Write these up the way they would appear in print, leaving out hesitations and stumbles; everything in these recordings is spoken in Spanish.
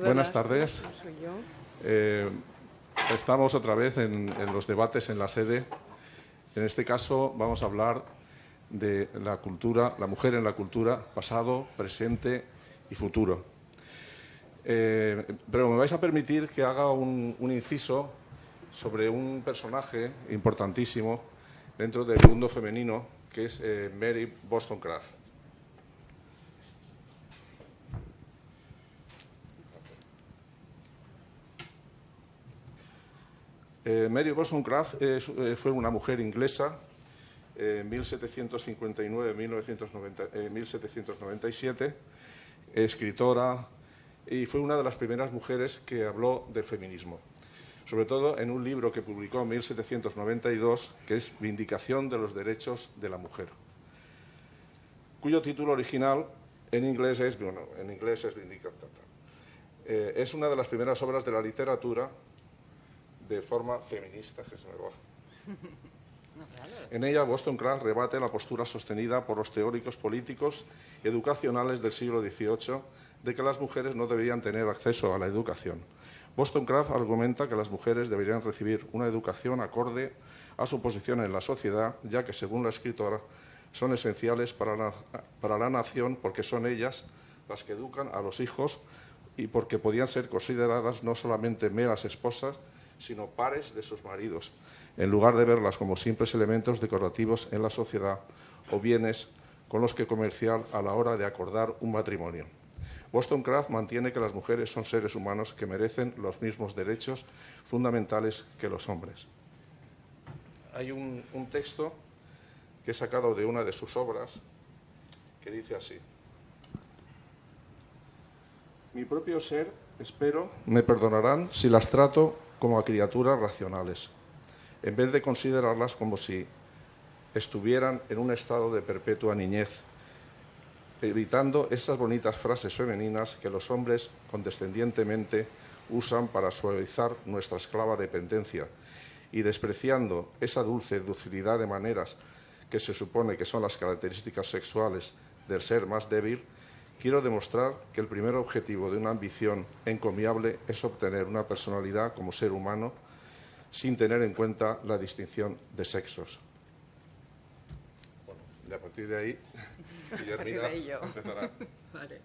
Buenas tardes. Estamos otra vez en los debates en la sede. En este caso vamos a hablar de la cultura, la mujer en la cultura, pasado, presente y futuro. Pero me vais a permitir que haga un inciso sobre un personaje importantísimo dentro del mundo femenino, que es Mary Wollstonecraft. Mary Wollstonecraft fue una mujer inglesa en 1759-1797, escritora, y fue una de las primeras mujeres que habló del feminismo, sobre todo en un libro que publicó en 1792, que es Vindicación de los derechos de la mujer, cuyo título original en inglés es Vindicación. Es una de las primeras obras de la literatura de forma feminista, que se me va. En ella, Wollstonecraft rebate la postura sostenida por los teóricos políticos y educacionales del siglo XVIII de que las mujeres no debían tener acceso a la educación. Wollstonecraft argumenta que las mujeres deberían recibir una educación acorde a su posición en la sociedad, ya que, según la escritora, son esenciales para la nación porque son ellas las que educan a los hijos y porque podían ser consideradas no solamente meras esposas, sino pares de sus maridos, en lugar de verlas como simples elementos decorativos en la sociedad o bienes con los que comerciar a la hora de acordar un matrimonio. Wollstonecraft mantiene que las mujeres son seres humanos que merecen los mismos derechos fundamentales que los hombres. Hay un texto que he sacado de una de sus obras que dice así: mi propio ser, espero, me perdonarán si las trato como a criaturas racionales, en vez de considerarlas como si estuvieran en un estado de perpetua niñez, evitando esas bonitas frases femeninas que los hombres condescendientemente usan para suavizar nuestra esclava dependencia y despreciando esa dulce docilidad de maneras que se supone que son las características sexuales del ser más débil. Quiero demostrar que el primer objetivo de una ambición encomiable es obtener una personalidad como ser humano sin tener en cuenta la distinción de sexos. Bueno, y a partir de ahí, Guillermina empezará. Vale.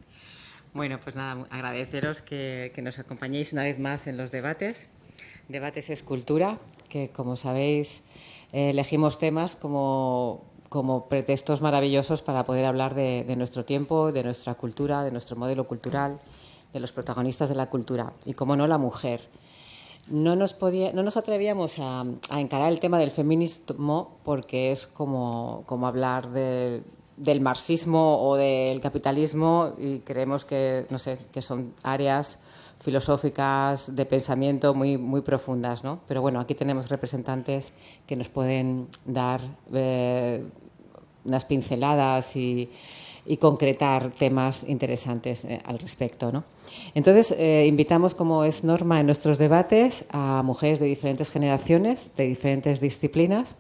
Bueno, pues nada, agradeceros que nos acompañéis una vez más en los debates. Debates es cultura, que como sabéis elegimos temas como pretextos maravillosos para poder hablar de nuestro tiempo, de nuestra cultura, de nuestro modelo cultural, de los protagonistas de la cultura y, como no, la mujer. No nos atrevíamos a encarar el tema del feminismo porque es como hablar del marxismo o del capitalismo, y creemos que, no sé, que son áreas filosóficas de pensamiento muy, muy profundas, ¿no? Pero bueno, aquí tenemos representantes que nos pueden dar unas pinceladas y concretar temas interesantes al respecto, ¿no? Entonces, invitamos, como es norma en nuestros debates, a mujeres de diferentes generaciones, de diferentes disciplinas.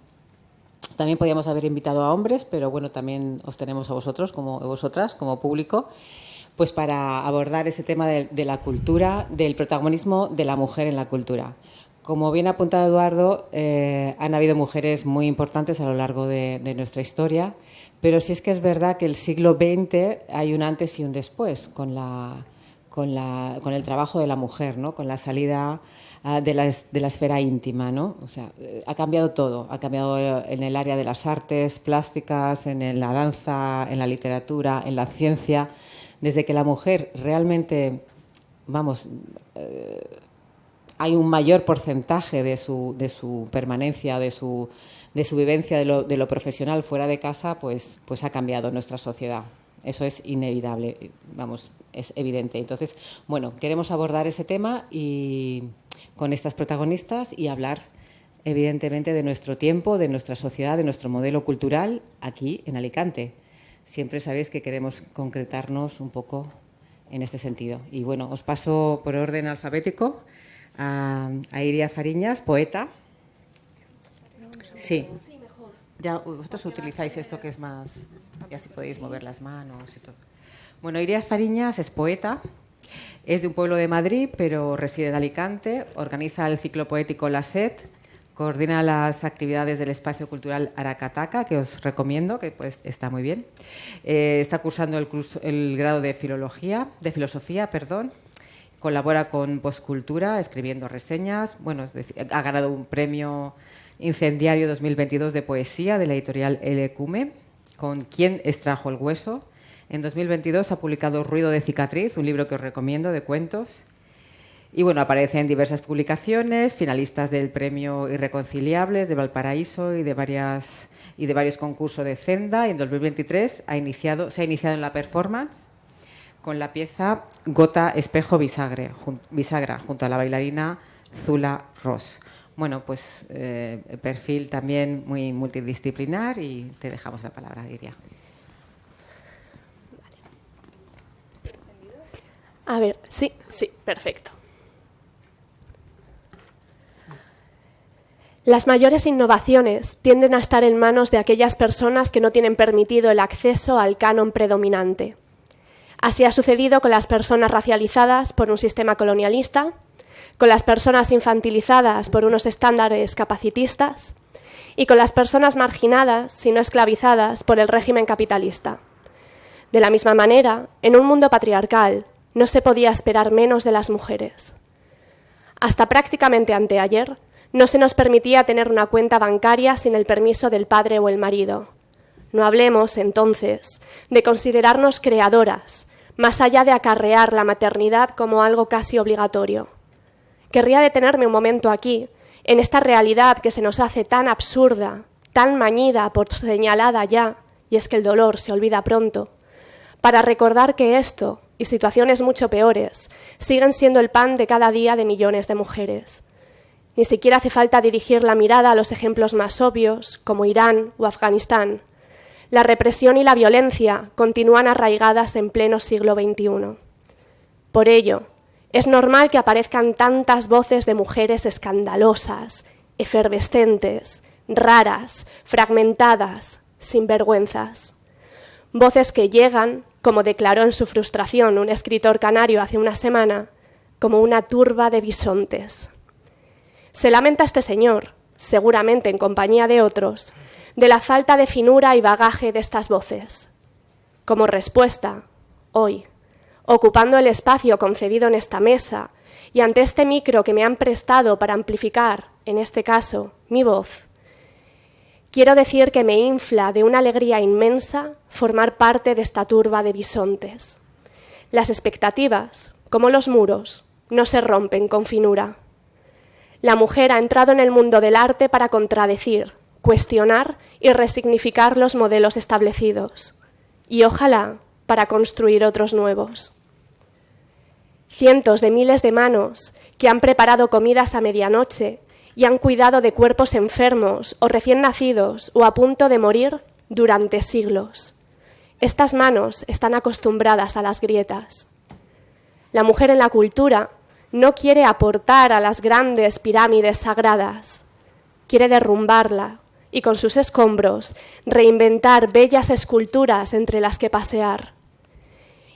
También podíamos haber invitado a hombres, pero bueno, también os tenemos a vosotros, vosotras, como público, pues para abordar ese tema de la cultura, del protagonismo de la mujer en la cultura. Como bien ha apuntado Eduardo, han habido mujeres muy importantes a lo largo de nuestra historia, pero sí es que es verdad que el siglo XX hay un antes y un después con el trabajo de la mujer, ¿no? Con la salida de la esfera íntima, ¿no? O sea, ha cambiado todo, ha cambiado en el área de las artes plásticas, en la danza, en la literatura, en la ciencia. Desde que la mujer realmente, hay un mayor porcentaje de su permanencia, de su vivencia de lo profesional fuera de casa, pues ha cambiado nuestra sociedad. Eso es inevitable, es evidente. Entonces, bueno, queremos abordar ese tema y con estas protagonistas y hablar, evidentemente, de nuestro tiempo, de nuestra sociedad, de nuestro modelo cultural aquí en Alicante. Siempre sabéis que queremos concretarnos un poco en este sentido. Y bueno, os paso por orden alfabético a Iria Fariñas, poeta. Sí. Ya vosotros utilizáis esto que es más, y así podéis mover las manos y todo. Bueno, Iria Fariñas es poeta, es de un pueblo de Madrid, pero reside en Alicante, organiza el ciclo poético La Set, coordina las actividades del espacio cultural Aracataca, que os recomiendo, que pues está muy bien. Está cursando el grado de filosofía, colabora con Postcultura, escribiendo reseñas. Bueno, ha ganado un premio Incendiario 2022 de poesía de la editorial El Cume, con ¿Quién extrajo el hueso? En 2022 ha publicado Ruido de cicatriz, un libro que os recomiendo de cuentos. Y bueno, aparece en diversas publicaciones, finalistas del premio Irreconciliables de Valparaíso y de varios concursos de Zenda. Y en 2023 se ha iniciado en la performance con la pieza Gota, espejo, bisagra, junto a la bailarina Zula Ross. Bueno, pues perfil también muy multidisciplinar y te dejamos la palabra, Iria. A ver, sí, perfecto. Las mayores innovaciones tienden a estar en manos de aquellas personas que no tienen permitido el acceso al canon predominante. Así ha sucedido con las personas racializadas por un sistema colonialista, con las personas infantilizadas por unos estándares capacitistas y con las personas marginadas, si no esclavizadas, por el régimen capitalista. De la misma manera, en un mundo patriarcal, no se podía esperar menos de las mujeres. Hasta prácticamente anteayer, no se nos permitía tener una cuenta bancaria sin el permiso del padre o el marido. No hablemos, entonces, de considerarnos creadoras, más allá de acarrear la maternidad como algo casi obligatorio. Querría detenerme un momento aquí, en esta realidad que se nos hace tan absurda, tan mañida por señalada ya, y es que el dolor se olvida pronto, para recordar que esto, y situaciones mucho peores, siguen siendo el pan de cada día de millones de mujeres. Ni siquiera hace falta dirigir la mirada a los ejemplos más obvios, como Irán o Afganistán. La represión y la violencia continúan arraigadas en pleno siglo XXI. Por ello, es normal que aparezcan tantas voces de mujeres escandalosas, efervescentes, raras, fragmentadas, sinvergüenzas. Voces que llegan, como declaró en su frustración un escritor canario hace una semana, como una turba de bisontes. Se lamenta este señor, seguramente en compañía de otros, de la falta de finura y bagaje de estas voces. Como respuesta, hoy, ocupando el espacio concedido en esta mesa y ante este micro que me han prestado para amplificar, en este caso, mi voz, quiero decir que me infla de una alegría inmensa formar parte de esta turba de bisontes. Las expectativas, como los muros, no se rompen con finura. La mujer ha entrado en el mundo del arte para contradecir, cuestionar y resignificar los modelos establecidos, y ojalá para construir otros nuevos. Cientos de miles de manos que han preparado comidas a medianoche y han cuidado de cuerpos enfermos o recién nacidos o a punto de morir durante siglos. Estas manos están acostumbradas a las grietas. La mujer en la cultura no quiere aportar a las grandes pirámides sagradas, quiere derrumbarla y con sus escombros reinventar bellas esculturas entre las que pasear.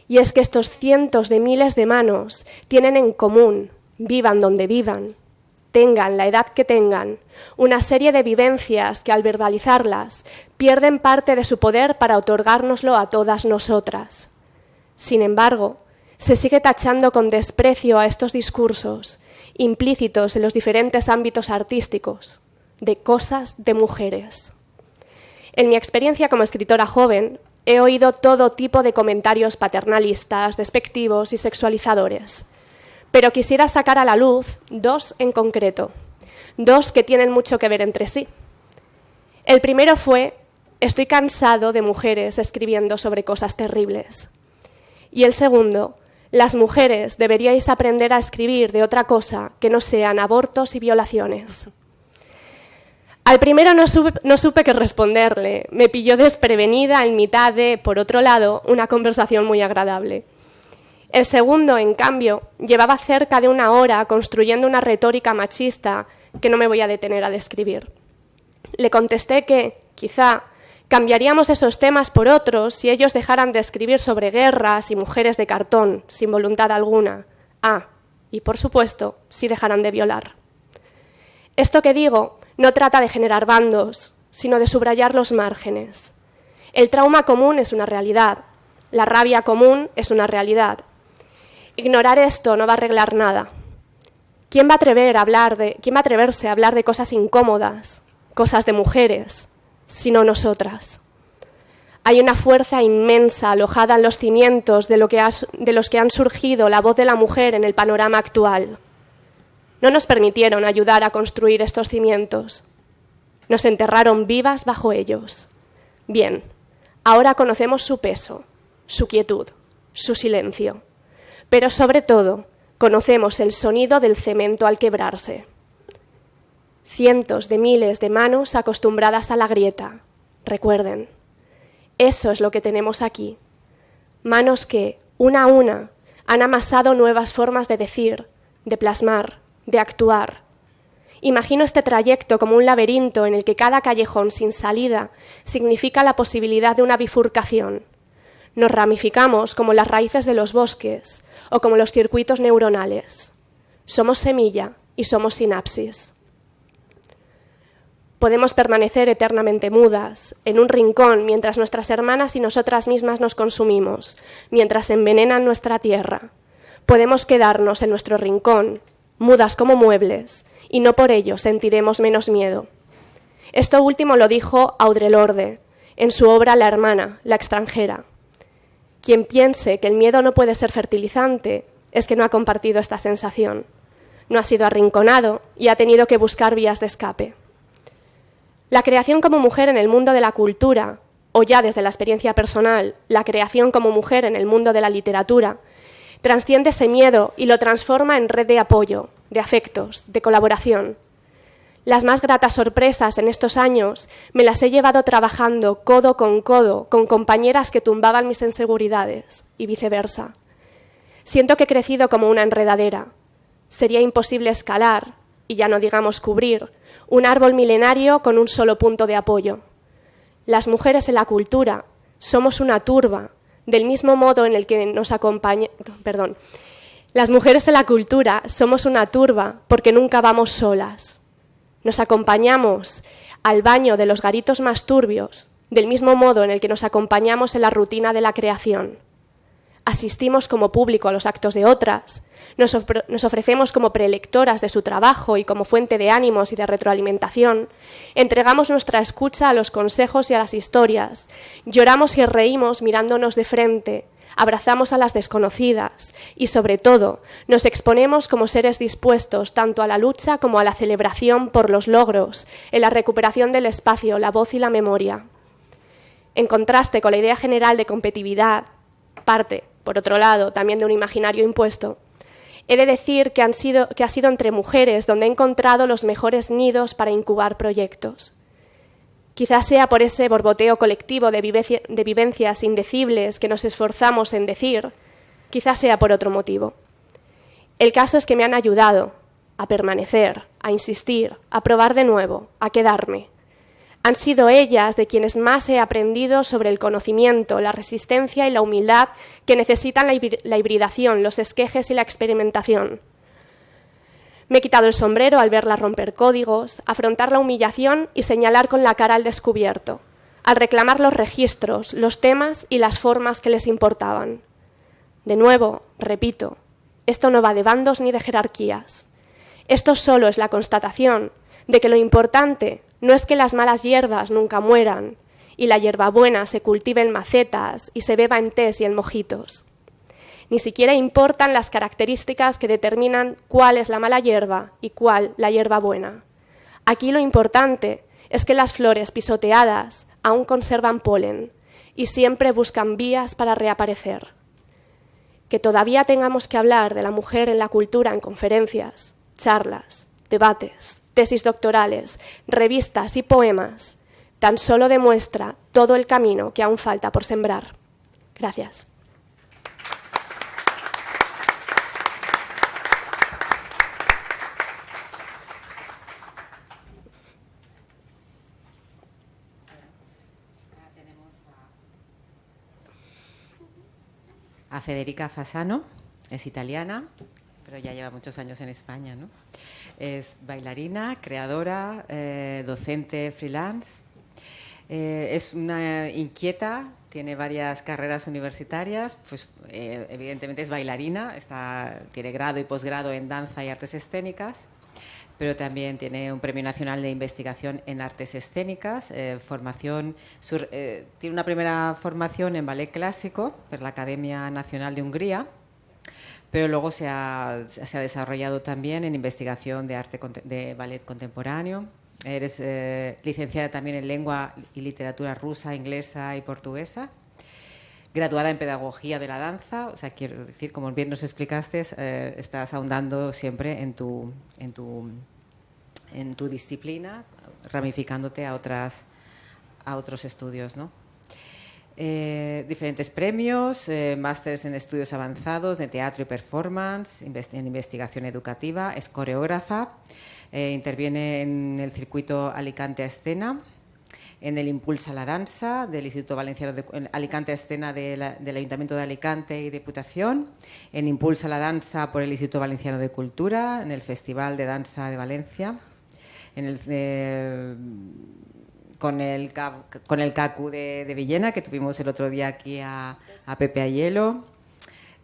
Y es que estos cientos de miles de manos tienen en común, vivan donde vivan, tengan la edad que tengan, una serie de vivencias que al verbalizarlas pierden parte de su poder para otorgárnoslo a todas nosotras. Sin embargo, se sigue tachando con desprecio a estos discursos, implícitos en los diferentes ámbitos artísticos, de cosas de mujeres. En mi experiencia como escritora joven, he oído todo tipo de comentarios paternalistas, despectivos y sexualizadores, pero quisiera sacar a la luz dos en concreto, dos que tienen mucho que ver entre sí. El primero fue: estoy cansado de mujeres escribiendo sobre cosas terribles. Y el segundo: las mujeres deberíais aprender a escribir de otra cosa que no sean abortos y violaciones. Al primero no supe qué responderle. Me pilló desprevenida en mitad de, por otro lado, una conversación muy agradable. El segundo, en cambio, llevaba cerca de una hora construyendo una retórica machista que no me voy a detener a describir. Le contesté que, quizá, Cambiaríamos esos temas por otros si ellos dejaran de escribir sobre guerras y mujeres de cartón, sin voluntad alguna. Y por supuesto, si dejaran de violar. Esto que digo no trata de generar bandos, sino de subrayar los márgenes. El trauma común es una realidad, la rabia común es una realidad. Ignorar esto no va a arreglar nada. ¿Quién va a atreverse a hablar de cosas incómodas, cosas de mujeres, sino nosotras? Hay una fuerza inmensa alojada en los cimientos de los que han surgido la voz de la mujer en el panorama actual. No nos permitieron ayudar a construir estos cimientos. Nos enterraron vivas bajo ellos. Bien, ahora conocemos su peso, su quietud, su silencio. Pero sobre todo, conocemos el sonido del cemento al quebrarse. Cientos de miles de manos acostumbradas a la grieta. Recuerden, eso es lo que tenemos aquí. Manos que, una a una, han amasado nuevas formas de decir, de plasmar, de actuar. Imagino este trayecto como un laberinto en el que cada callejón sin salida significa la posibilidad de una bifurcación. Nos ramificamos como las raíces de los bosques o como los circuitos neuronales. Somos semilla y somos sinapsis. Podemos permanecer eternamente mudas, en un rincón, mientras nuestras hermanas y nosotras mismas nos consumimos, mientras envenenan nuestra tierra. Podemos quedarnos en nuestro rincón, mudas como muebles, y no por ello sentiremos menos miedo. Esto último lo dijo Audre Lorde, en su obra La hermana, la extranjera. Quien piense que el miedo no puede ser fertilizante es que no ha compartido esta sensación. No ha sido arrinconado y ha tenido que buscar vías de escape. La creación como mujer en el mundo de la cultura, o ya desde la experiencia personal, la creación como mujer en el mundo de la literatura, transciende ese miedo y lo transforma en red de apoyo, de afectos, de colaboración. Las más gratas sorpresas en estos años me las he llevado trabajando codo con compañeras que tumbaban mis inseguridades y viceversa. Siento que he crecido como una enredadera. Sería imposible escalar, y ya no digamos cubrir, un árbol milenario con un solo punto de apoyo. Las mujeres en la cultura somos una turba, del mismo modo en el que nos acompaña... Las mujeres en la cultura somos una turba porque nunca vamos solas. Nos acompañamos al baño de los garitos más turbios, del mismo modo en el que nos acompañamos en la rutina de la creación. Asistimos como público a los actos de otras, nos ofrecemos como prelectoras de su trabajo y como fuente de ánimos y de retroalimentación, entregamos nuestra escucha a los consejos y a las historias, lloramos y reímos mirándonos de frente, abrazamos a las desconocidas y, sobre todo, nos exponemos como seres dispuestos tanto a la lucha como a la celebración por los logros, en la recuperación del espacio, la voz y la memoria. En contraste con la idea general de competitividad, parte, por otro lado, también de un imaginario impuesto, he de decir que ha sido entre mujeres donde he encontrado los mejores nidos para incubar proyectos. Quizás sea por ese borboteo colectivo de vivencias indecibles que nos esforzamos en decir, quizás sea por otro motivo. El caso es que me han ayudado a permanecer, a insistir, a probar de nuevo, a quedarme. Han sido ellas de quienes más he aprendido sobre el conocimiento, la resistencia y la humildad que necesitan la hibridación, los esquejes y la experimentación. Me he quitado el sombrero al verlas romper códigos, afrontar la humillación y señalar con la cara al descubierto, al reclamar los registros, los temas y las formas que les importaban. De nuevo, repito, esto no va de bandos ni de jerarquías. Esto solo es la constatación de que lo importante no es que las malas hierbas nunca mueran y la hierbabuena se cultive en macetas y se beba en tés y en mojitos. Ni siquiera importan las características que determinan cuál es la mala hierba y cuál la hierba buena. Aquí lo importante es que las flores pisoteadas aún conservan polen y siempre buscan vías para reaparecer. Que todavía tengamos que hablar de la mujer en la cultura en conferencias, charlas, debates, tesis doctorales, revistas y poemas, tan solo demuestra todo el camino que aún falta por sembrar. Gracias. a Federica Fasano, es italiana, pero ya lleva muchos años en España, ¿no? Es bailarina, creadora, docente freelance, es una inquieta, tiene varias carreras universitarias, pues evidentemente es bailarina, tiene grado y posgrado en danza y artes escénicas, pero también tiene un Premio Nacional de Investigación en Artes Escénicas, tiene una primera formación en ballet clásico por la Academia Nacional de Hungría, pero luego se ha desarrollado también en investigación de ballet contemporáneo. Eres licenciada también en lengua y literatura rusa, inglesa y portuguesa, graduada en pedagogía de la danza, o sea, quiero decir, como bien nos explicaste, estás ahondando siempre en tu disciplina, ramificándote a otros estudios, ¿no? Diferentes premios, másteres en estudios avanzados de teatro y performance, en investigación educativa, es coreógrafa, interviene en el circuito Alicante a Escena, en el Impulsa la Danza del Instituto Valenciano de Alicante a Escena del Ayuntamiento de Alicante y Diputación, en Impulsa la Danza por el Instituto Valenciano de Cultura, en el Festival de Danza de Valencia, con el CACU de Villena, que tuvimos el otro día aquí a Pepe Ayelo.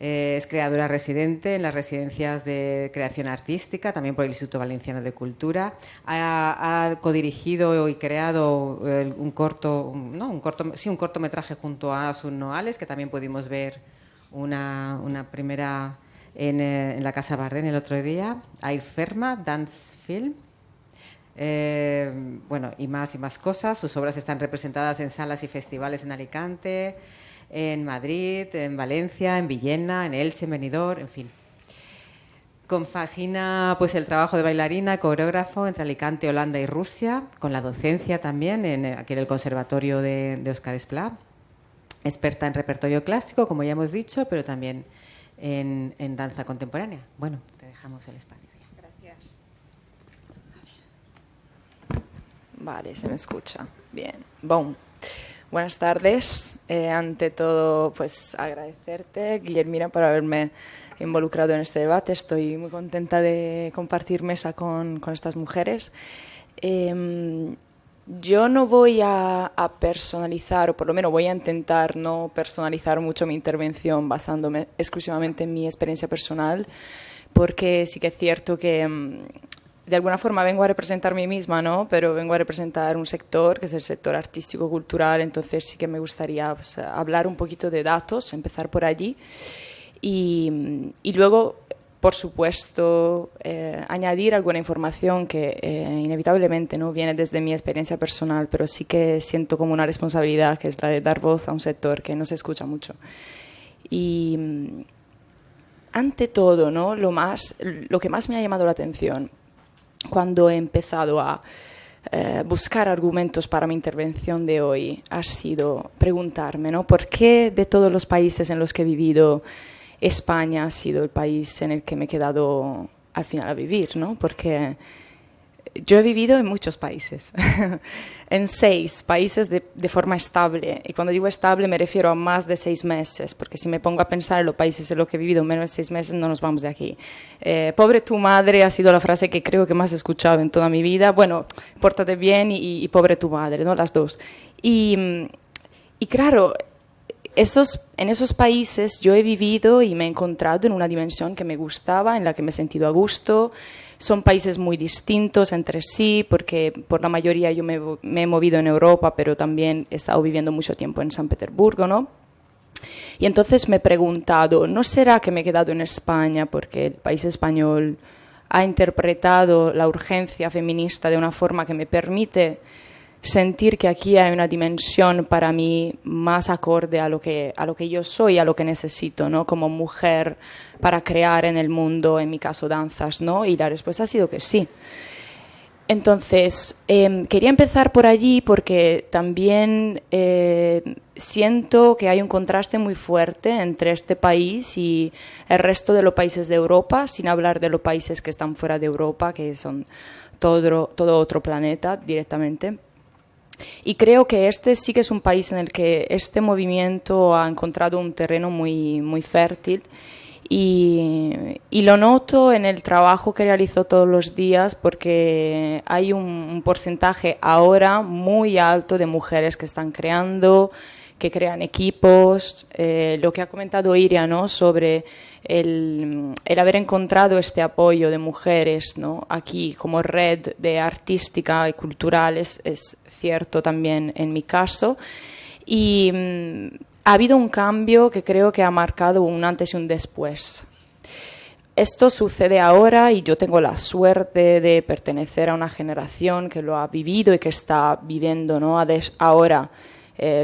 Es creadora residente en las residencias de creación artística, también por el Instituto Valenciano de Cultura. Ha codirigido y creado un cortometraje junto a Asun Noales, que también pudimos ver una primera en la Casa Bardén el otro día. Air Ferma, Dance Film. Y más cosas. Sus obras están representadas en salas y festivales en Alicante, en Madrid, en Valencia, en Villena, en Elche, en Benidorm, en fin. Compagina pues el trabajo de bailarina, coreógrafo entre Alicante, Holanda y Rusia, con la docencia también aquí en el Conservatorio de Óscar Esplá. Experta en repertorio clásico, como ya hemos dicho, pero también en danza contemporánea. Bueno, te dejamos el espacio. Gracias. Vale, se me escucha. Bien. Bon. Buenas tardes. Ante todo, pues agradecerte, Guillermina, por haberme involucrado en este debate. Estoy muy contenta de compartir mesa con estas mujeres. Yo no voy a personalizar, o por lo menos voy a intentar no personalizar mucho mi intervención basándome exclusivamente en mi experiencia personal, porque sí que es cierto que de alguna forma vengo a representar a mí misma, ¿no? Pero vengo a representar un sector que es el sector artístico-cultural, entonces sí que me gustaría pues, hablar un poquito de datos, empezar por allí y luego, por supuesto, añadir alguna información que inevitablemente no viene desde mi experiencia personal, pero sí que siento como una responsabilidad, que es la de dar voz a un sector que no se escucha mucho. Y ante todo, ¿no? Lo que más me ha llamado la atención cuando he empezado a buscar argumentos para mi intervención de hoy ha sido preguntarme, ¿no? ¿Por qué de todos los países en los que he vivido, España ha sido el país en el que me he quedado al final a vivir, ¿no? Porque yo he vivido en muchos países, en 6 países de forma estable. Y cuando digo estable me refiero a más de 6 meses, porque si me pongo a pensar en los países en los que he vivido menos de 6 meses, no nos vamos de aquí. Pobre tu madre ha sido la frase que creo que más he escuchado en toda mi vida. Bueno, pórtate bien y pobre tu madre, ¿no? Las dos. Y claro, en esos países yo he vivido y me he encontrado en una dimensión que me gustaba, en la que me he sentido a gusto. Son países muy distintos entre sí, porque por la mayoría yo me he movido en Europa, pero también he estado viviendo mucho tiempo en San Petersburgo, ¿no? Y entonces me he preguntado, ¿no será que me he quedado en España porque el país español ha interpretado la urgencia feminista de una forma que me permite sentir que aquí hay una dimensión para mí más acorde a lo que yo soy, a lo que necesito, ¿no? Como mujer para crear en el mundo, en mi caso danzas, ¿no? Y la respuesta ha sido que sí. Entonces, quería empezar por allí porque también siento que hay un contraste muy fuerte entre este país y el resto de los países de Europa, sin hablar de los países que están fuera de Europa, que son todo otro planeta directamente. Y creo que este sí que es un país en el que este movimiento ha encontrado un terreno muy, muy fértil y lo noto en el trabajo que realizo todos los días porque hay un porcentaje ahora muy alto de mujeres que están creando, que crean equipos. Lo que ha comentado Iria, ¿no?, sobre el haber encontrado este apoyo de mujeres, ¿no?, aquí como red de artística y cultural es cierto también en mi caso. Y ha habido un cambio que creo que ha marcado un antes y un después. Esto sucede ahora y yo tengo la suerte de pertenecer a una generación que lo ha vivido y que está viviendo, ¿no?, ahora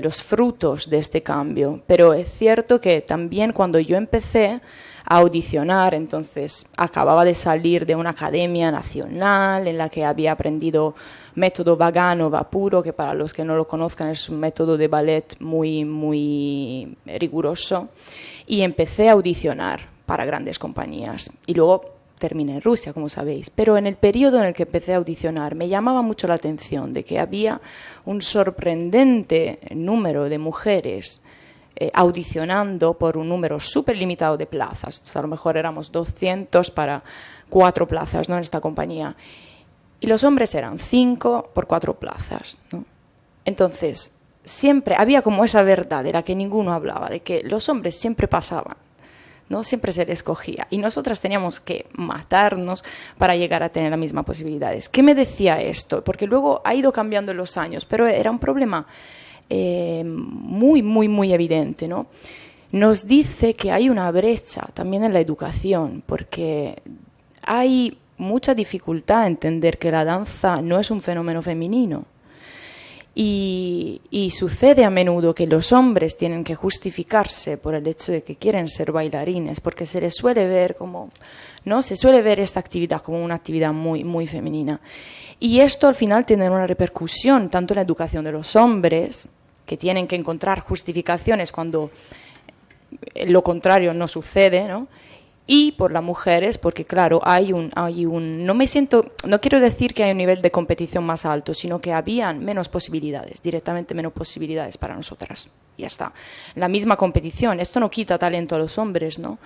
los frutos de este cambio. Pero es cierto que también cuando yo empecé a audicionar, entonces acababa de salir de una academia nacional en la que había aprendido método Vaganova puro, que para los que no lo conozcan es un método de ballet muy, muy riguroso, y empecé a audicionar para grandes compañías. Y luego terminé en Rusia, como sabéis, pero en el periodo en el que empecé a audicionar me llamaba mucho la atención de que había un sorprendente número de mujeres audicionando por un número súper limitado de plazas. Entonces, a lo mejor éramos 200 para 4 plazas, ¿no?, en esta compañía. Y los hombres eran 5 por 4 plazas, ¿no? Entonces, siempre había como esa verdad de la que ninguno hablaba, de que los hombres siempre pasaban, ¿no? Siempre se les cogía y nosotras teníamos que matarnos para llegar a tener las mismas posibilidades. ¿Qué me decía esto? Porque luego ha ido cambiando en los años, pero era un problema muy, muy, muy evidente, ¿no? Nos dice que hay una brecha también en la educación, porque hay mucha dificultad a entender que la danza no es un fenómeno femenino. Y sucede a menudo que los hombres tienen que justificarse por el hecho de que quieren ser bailarines, porque se les suele ver como, ¿no?, se suele ver esta actividad como una actividad muy, muy femenina. Y esto al final tiene una repercusión tanto en la educación de los hombres, que tienen que encontrar justificaciones cuando lo contrario no sucede, ¿no?, y por las mujeres, porque claro, no quiero decir que hay un nivel de competición más alto, sino que habían menos posibilidades, directamente menos posibilidades para nosotras. Ya está. La misma competición. Esto no quita talento a los hombres, ¿no?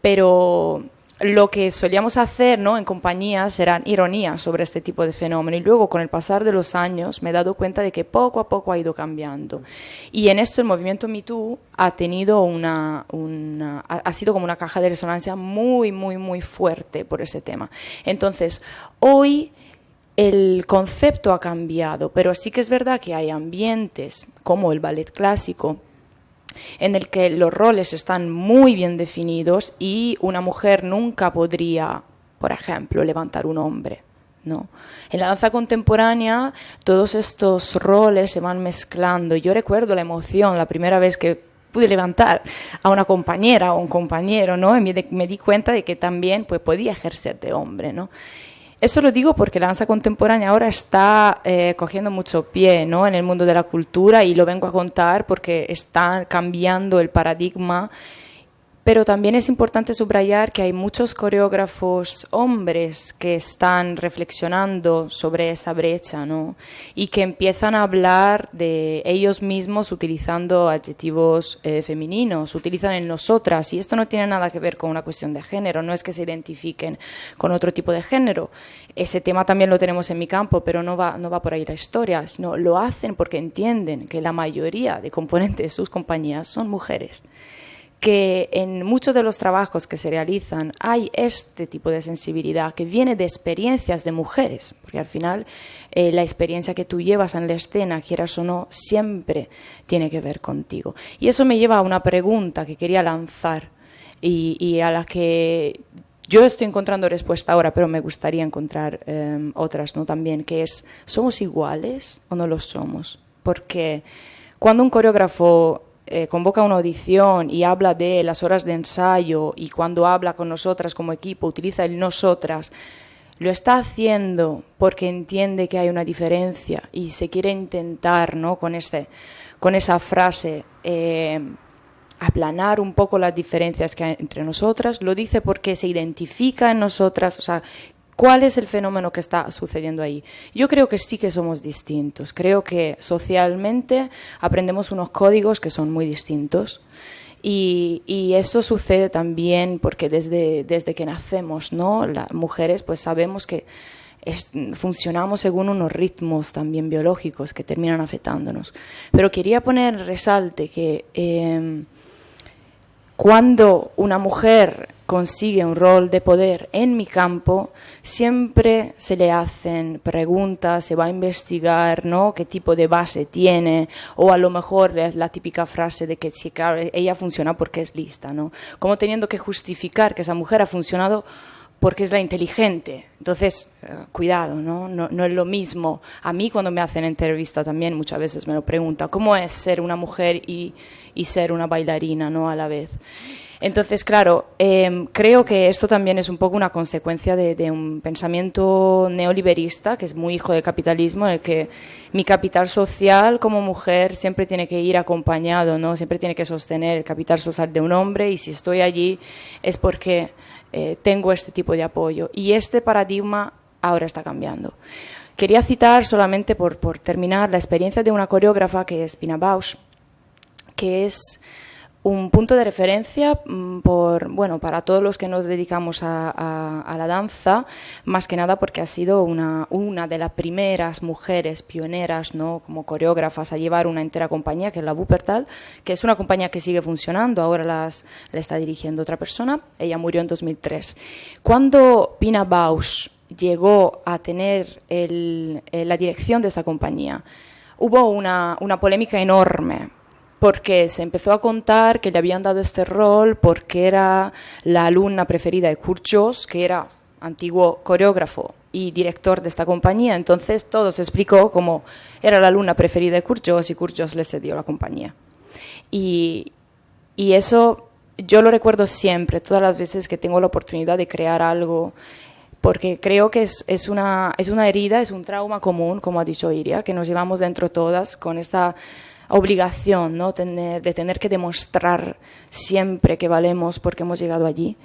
Pero lo que solíamos hacer, ¿no?, en compañías eran ironías sobre este tipo de fenómeno, y luego con el pasar de los años me he dado cuenta de que poco a poco ha ido cambiando, y en esto el movimiento Me Too ha tenido ha sido como una caja de resonancia muy, muy, muy fuerte por ese tema. Entonces, hoy el concepto ha cambiado, pero sí que es verdad que hay ambientes como el ballet clásico en el que los roles están muy bien definidos y una mujer nunca podría, por ejemplo, levantar un hombre, ¿no? En la danza contemporánea todos estos roles se van mezclando. Yo recuerdo la emoción la primera vez que pude levantar a una compañera o un compañero, ¿no?, y me di cuenta de que también pues, podía ejercer de hombre, ¿no? Eso lo digo porque la danza contemporánea ahora está cogiendo mucho pie, ¿no?, en el mundo de la cultura, y lo vengo a contar porque está cambiando el paradigma. Pero también es importante subrayar que hay muchos coreógrafos hombres que están reflexionando sobre esa brecha, ¿no?, y que empiezan a hablar de ellos mismos utilizando adjetivos femeninos, utilizan el nosotras, y esto no tiene nada que ver con una cuestión de género, no es que se identifiquen con otro tipo de género. Ese tema también lo tenemos en mi campo, pero no va por ahí la historia, sino lo hacen porque entienden que la mayoría de componentes de sus compañías son mujeres, que en muchos de los trabajos que se realizan hay este tipo de sensibilidad que viene de experiencias de mujeres, porque al final la experiencia que tú llevas en la escena, quieras o no, siempre tiene que ver contigo. Y eso me lleva a una pregunta que quería lanzar y a la que yo estoy encontrando respuesta ahora, pero me gustaría encontrar otras, ¿no?, también, que es, ¿somos iguales o no lo somos? Porque cuando un coreógrafo convoca una audición y habla de las horas de ensayo, y cuando habla con nosotras como equipo utiliza el nosotras, lo está haciendo porque entiende que hay una diferencia y se quiere intentar, ¿no?, con esa frase aplanar un poco las diferencias que hay entre nosotras. Lo dice porque se identifica en nosotras, o sea, ¿Cuál es el fenómeno que está sucediendo ahí? Yo creo que sí que somos distintos. Creo que socialmente aprendemos unos códigos que son muy distintos. Y eso sucede también porque desde que nacemos, ¿no? Las mujeres pues sabemos que funcionamos según unos ritmos también biológicos que terminan afectándonos. Pero quería poner en resalte que cuando una mujer consigue un rol de poder en mi campo, siempre se le hacen preguntas, se va a investigar, ¿no?, qué tipo de base tiene, o a lo mejor es la típica frase de que sí, claro, ella funciona porque es lista, ¿no? Como teniendo que justificar que esa mujer ha funcionado porque es la inteligente. Entonces, cuidado, ¿no? No es lo mismo. A mí cuando me hacen entrevista también muchas veces me lo preguntan, ¿cómo es ser una mujer y ser una bailarina, ¿no?, a la vez? Entonces, claro, creo que esto también es un poco una consecuencia de un pensamiento neoliberista que es muy hijo del capitalismo, en el que mi capital social como mujer siempre tiene que ir acompañado, ¿no? Siempre tiene que sostener el capital social de un hombre, y si estoy allí es porque tengo este tipo de apoyo. Y este paradigma ahora está cambiando. Quería citar solamente por terminar la experiencia de una coreógrafa que es Pina Bausch, que es un punto de referencia para todos los que nos dedicamos a la danza, más que nada porque ha sido una de las primeras mujeres pioneras, ¿no?, como coreógrafas a llevar una entera compañía, que es la Wuppertal, que es una compañía que sigue funcionando, ahora la está dirigiendo otra persona. Ella murió en 2003. Cuando Pina Bausch llegó a tener la dirección de esa compañía, hubo una polémica enorme, porque se empezó a contar que le habían dado este rol porque era la alumna preferida de Kurt Jooss, que era antiguo coreógrafo y director de esta compañía. Entonces todo se explicó como era la alumna preferida de Kurt Jooss y Kurt Jooss le cedió la compañía. Y eso yo lo recuerdo siempre, todas las veces que tengo la oportunidad de crear algo, porque creo que es una herida, es un trauma común, como ha dicho Iria, que nos llevamos dentro todas con esta obligación, ¿no?, de tener que demostrar siempre que valemos porque hemos llegado allí.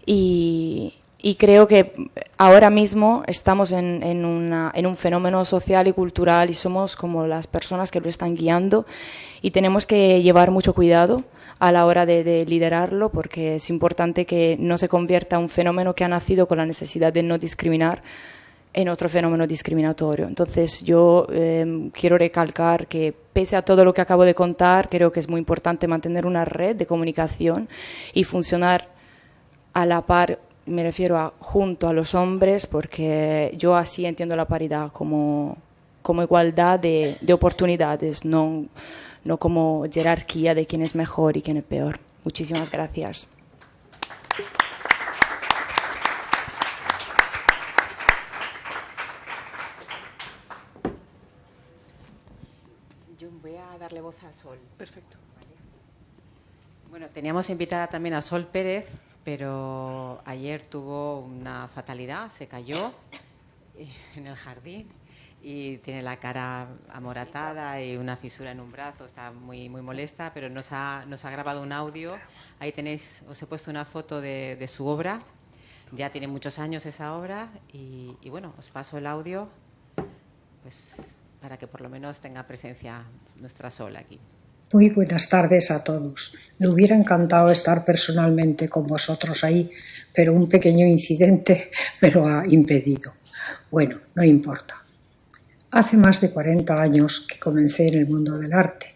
Y creo que ahora mismo estamos en un fenómeno social y cultural y somos como las personas que lo están guiando, y tenemos que llevar mucho cuidado a la hora de liderarlo, porque es importante que no se convierta en un fenómeno que ha nacido con la necesidad de no discriminar en otro fenómeno discriminatorio. Entonces yo quiero recalcar que pese a todo lo que acabo de contar, creo que es muy importante mantener una red de comunicación y funcionar a la par, me refiero junto a los hombres, porque yo así entiendo la paridad como igualdad de oportunidades, no como jerarquía de quién es mejor y quién es peor. Muchísimas gracias. Voy a darle voz a Sol. Perfecto. ¿Vale? Bueno, teníamos invitada también a Sol Pérez, pero ayer tuvo una fatalidad, se cayó en el jardín y tiene la cara amoratada y una fisura en un brazo, está muy, muy molesta, pero nos ha grabado un audio. Ahí tenéis, os he puesto una foto de su obra, ya tiene muchos años esa obra, y bueno, os paso el audio, pues para que por lo menos tenga presencia nuestra Sol aquí. Muy buenas tardes a todos. Me hubiera encantado estar personalmente con vosotros ahí, pero un pequeño incidente me lo ha impedido. Bueno, no importa. Hace más de 40 años que comencé en el mundo del arte,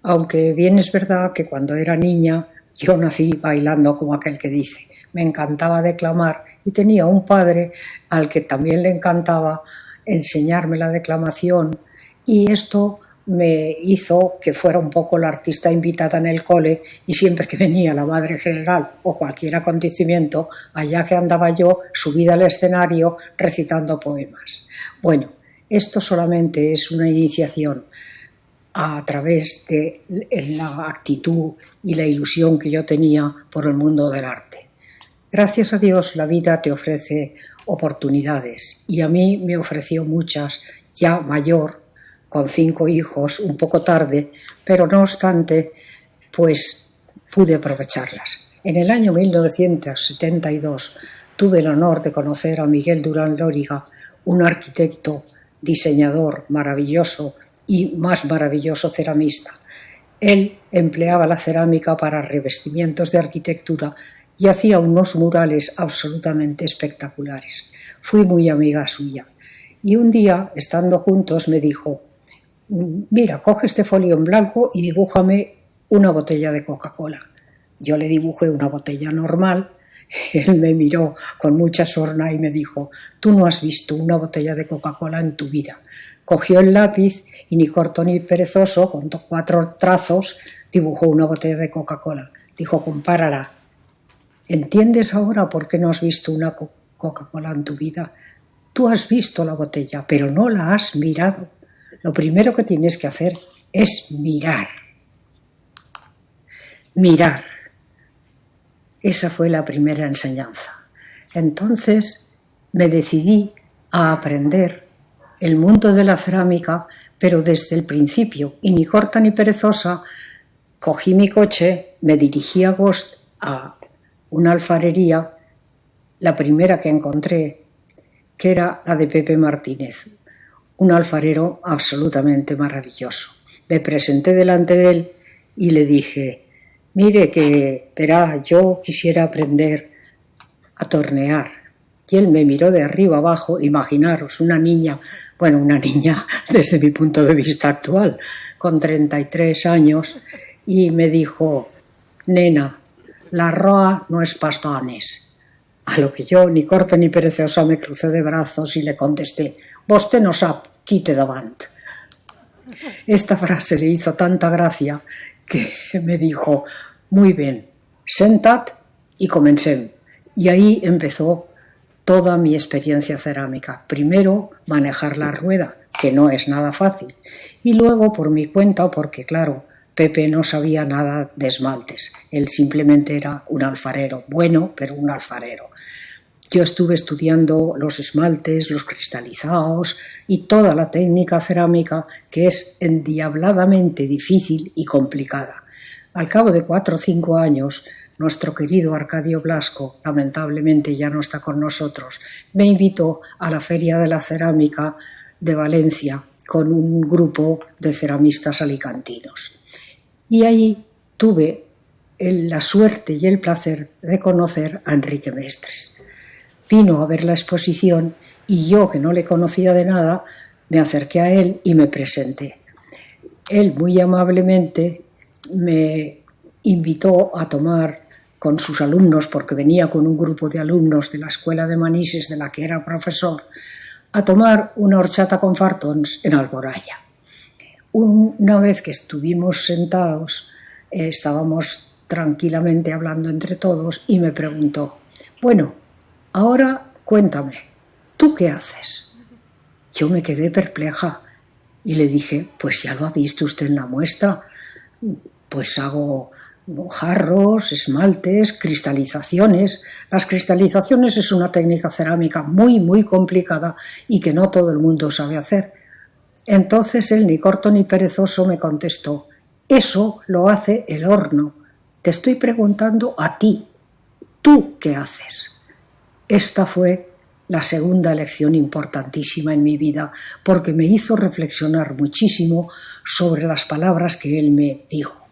aunque bien es verdad que cuando era niña yo nací bailando, como aquel que dice. Me encantaba declamar y tenía un padre al que también le encantaba enseñarme la declamación, y esto me hizo que fuera un poco la artista invitada en el cole, y siempre que venía la madre general o cualquier acontecimiento, allá que andaba yo, subida al escenario recitando poemas. Bueno, esto solamente es una iniciación a través de la actitud y la ilusión que yo tenía por el mundo del arte. Gracias a Dios la vida te ofrece oportunidades, y a mí me ofreció muchas, ya mayor, con 5 hijos, un poco tarde, pero no obstante, pues pude aprovecharlas. En el año 1972 tuve el honor de conocer a Miguel Durán Lóriga, un arquitecto, diseñador maravilloso y más maravilloso ceramista. Él empleaba la cerámica para revestimientos de arquitectura y hacía unos murales absolutamente espectaculares. Fui muy amiga suya. Y un día, estando juntos, me dijo: mira, coge este folio en blanco y dibújame una botella de Coca-Cola. Yo le dibujé una botella normal. Él me miró con mucha sorna y me dijo: tú no has visto una botella de Coca-Cola en tu vida. Cogió el lápiz y, ni corto ni perezoso, con 4 trazos, dibujó una botella de Coca-Cola. Dijo: compárala. ¿Entiendes ahora por qué no has visto una Coca-Cola en tu vida? Tú has visto la botella, pero no la has mirado. Lo primero que tienes que hacer es mirar. Mirar. Esa fue la primera enseñanza. Entonces me decidí a aprender el mundo de la cerámica, pero desde el principio, y ni corta ni perezosa, cogí mi coche, me dirigí a Agost, a una alfarería, la primera que encontré, que era la de Pepe Martínez, un alfarero absolutamente maravilloso. Me presenté delante de él y le dije: mire que, verá, yo quisiera aprender a tornear. Y él me miró de arriba abajo, imaginaros, una niña desde mi punto de vista actual, con 33 años, y me dijo: nena, la roa no es pastones. A lo que yo, ni corta ni perezosa, me crucé de brazos y le contesté: vostè no sap qui té davant. Esta frase le hizo tanta gracia que me dijo: muy bien, sentad y comencem. Y ahí empezó toda mi experiencia cerámica. Primero, manejar la rueda, que no es nada fácil, y luego por mi cuenta, porque claro, Pepe no sabía nada de esmaltes. Él simplemente era un alfarero, bueno, pero un alfarero. Yo estuve estudiando los esmaltes, los cristalizados y toda la técnica cerámica, que es endiabladamente difícil y complicada. Al cabo de 4 o 5 años, nuestro querido Arcadio Blasco, lamentablemente ya no está con nosotros, me invitó a la Feria de la Cerámica de Valencia con un grupo de ceramistas alicantinos. Y ahí tuve la suerte y el placer de conocer a Enrique Mestres. Vino a ver la exposición y yo, que no le conocía de nada, me acerqué a él y me presenté. Él muy amablemente me invitó a tomar con sus alumnos, porque venía con un grupo de alumnos de la Escuela de Manises, de la que era profesor, a tomar una horchata con fartons en Alboraya. Una vez que estuvimos sentados, estábamos tranquilamente hablando entre todos y me preguntó: bueno, ahora cuéntame, ¿tú qué haces? Yo me quedé perpleja y le dije: pues ya lo ha visto usted en la muestra, pues hago jarros, esmaltes, cristalizaciones. Las cristalizaciones es una técnica cerámica muy, muy complicada y que no todo el mundo sabe hacer. Entonces él, ni corto ni perezoso, me contestó: eso lo hace el horno. Te estoy preguntando a ti, ¿tú qué haces? Esta fue la segunda lección importantísima en mi vida, porque me hizo reflexionar muchísimo sobre las palabras que él me dijo.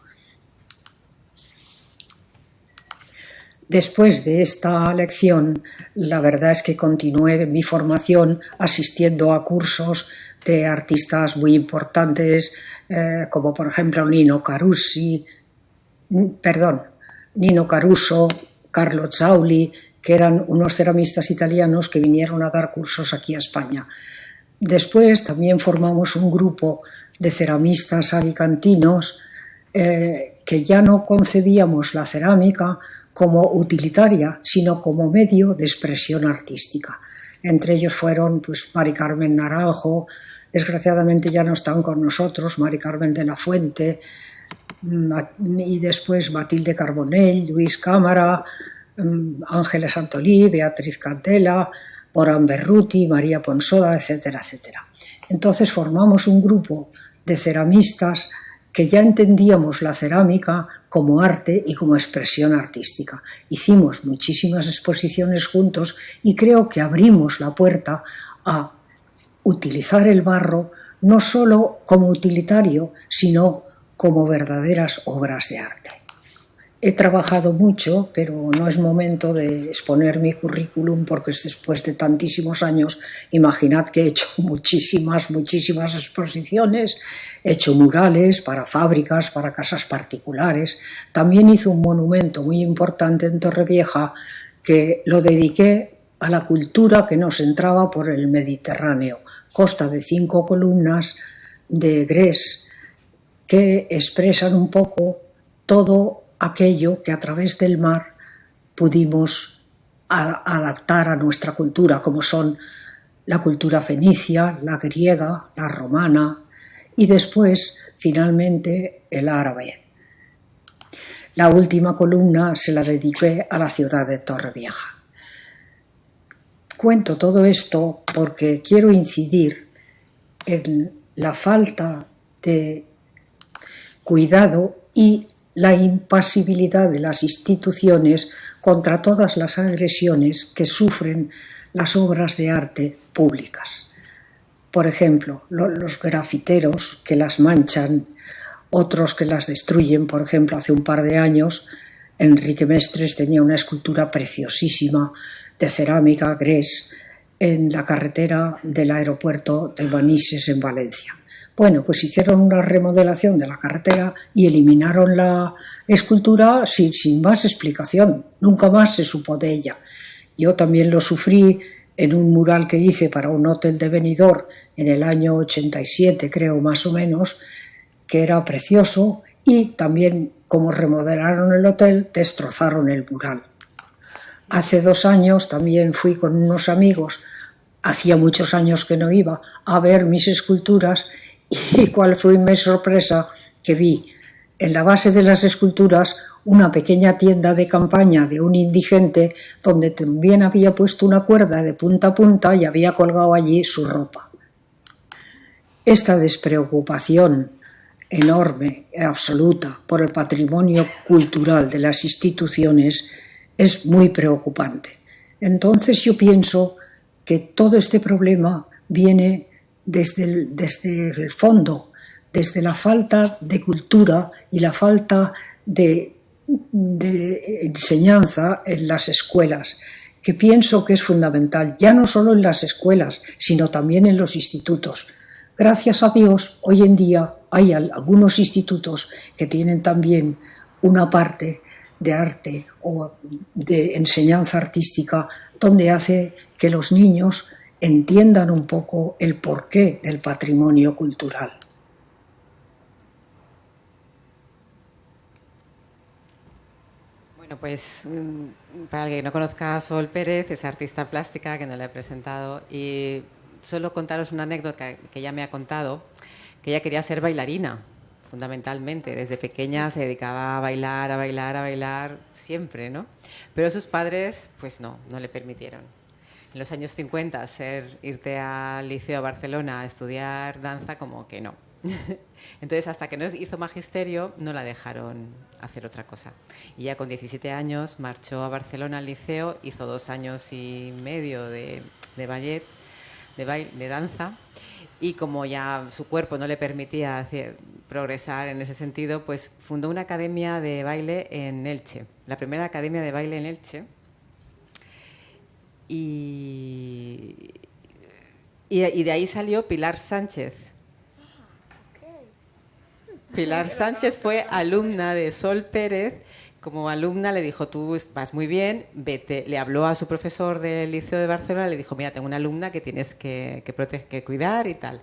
Después de esta lección, la verdad es que continué mi formación asistiendo a cursos de artistas muy importantes, como por ejemplo Nino Caruso, Carlo Zauli, que eran unos ceramistas italianos que vinieron a dar cursos aquí a España. Después también formamos un grupo de ceramistas alicantinos que ya no concebíamos la cerámica como utilitaria, sino como medio de expresión artística. Entre ellos fueron Mari Carmen Naranjo, desgraciadamente ya no están con nosotros, Mari Carmen de la Fuente, y después Matilde Carbonell, Luis Cámara, Ángeles Santolí, Beatriz Cantela, Morán Berruti, María Ponsoda, etcétera, etcétera. Entonces formamos un grupo de ceramistas que ya entendíamos la cerámica como arte y como expresión artística. Hicimos muchísimas exposiciones juntos y creo que abrimos la puerta a utilizar el barro no solo como utilitario, sino como verdaderas obras de arte. He trabajado mucho, pero no es momento de exponer mi currículum porque después de tantísimos años, imaginad que he hecho muchísimas exposiciones, he hecho murales para fábricas, para casas particulares. También hice un monumento muy importante en Torrevieja que lo dediqué a la cultura que nos entraba por el Mediterráneo. Consta de 5 columnas de grés que expresan un poco todo aquello que a través del mar pudimos adaptar a nuestra cultura, como son la cultura fenicia, la griega, la romana y después, finalmente, el árabe. La última columna se la dediqué a la ciudad de Torrevieja. Cuento todo esto porque quiero incidir en la falta de cuidado y la impasibilidad de las instituciones contra todas las agresiones que sufren las obras de arte públicas. Por ejemplo, los grafiteros que las manchan, otros que las destruyen. Por ejemplo, hace un par de años Enrique Mestres tenía una escultura preciosísima de cerámica grés en la carretera del aeropuerto de Manises en Valencia. Bueno, pues hicieron una remodelación de la carretera y eliminaron la escultura sin más explicación. Nunca más se supo de ella. Yo también lo sufrí en un mural que hice para un hotel de Benidorm en el año 87, creo, más o menos, que era precioso, y también, como remodelaron el hotel, destrozaron el mural. Hace 2 años también fui con unos amigos, hacía muchos años que no iba, a ver mis esculturas. Y cuál fue mi sorpresa, que vi en la base de las esculturas una pequeña tienda de campaña de un indigente donde también había puesto una cuerda de punta a punta y había colgado allí su ropa. Esta despreocupación enorme, absoluta, por el patrimonio cultural de las instituciones es muy preocupante. Entonces yo pienso que todo este problema viene desde el fondo, desde la falta de cultura y la falta de enseñanza en las escuelas, que pienso que es fundamental, ya no solo en las escuelas, sino también en los institutos. Gracias a Dios, hoy en día hay algunos institutos que tienen también una parte de arte o de enseñanza artística donde hace que los niños entiendan un poco el porqué del patrimonio cultural. Bueno, pues para el que no conozca a Sol Pérez, es artista plástica, que no la he presentado, y solo contaros una anécdota que ella me ha contado, que ella quería ser bailarina, fundamentalmente. Desde pequeña se dedicaba a bailar siempre, ¿no? Pero sus padres, pues no le permitieron. En los años 50, irte al Liceo de Barcelona a estudiar danza, como que no. Entonces, hasta que no hizo magisterio, no la dejaron hacer otra cosa. Y ya con 17 años marchó a Barcelona al liceo, hizo 2 años y medio de ballet, de danza, y como ya su cuerpo no le permitía progresar en ese sentido, pues fundó una academia de baile en Elche, la primera academia de baile en Elche. Y de ahí salió Pilar Sánchez. Pilar Sánchez fue alumna de Sol Pérez. Como alumna le dijo, tú vas muy bien, vete. Le habló a su profesor del Liceo de Barcelona, le dijo, mira, tengo una alumna que tienes que cuidar y tal.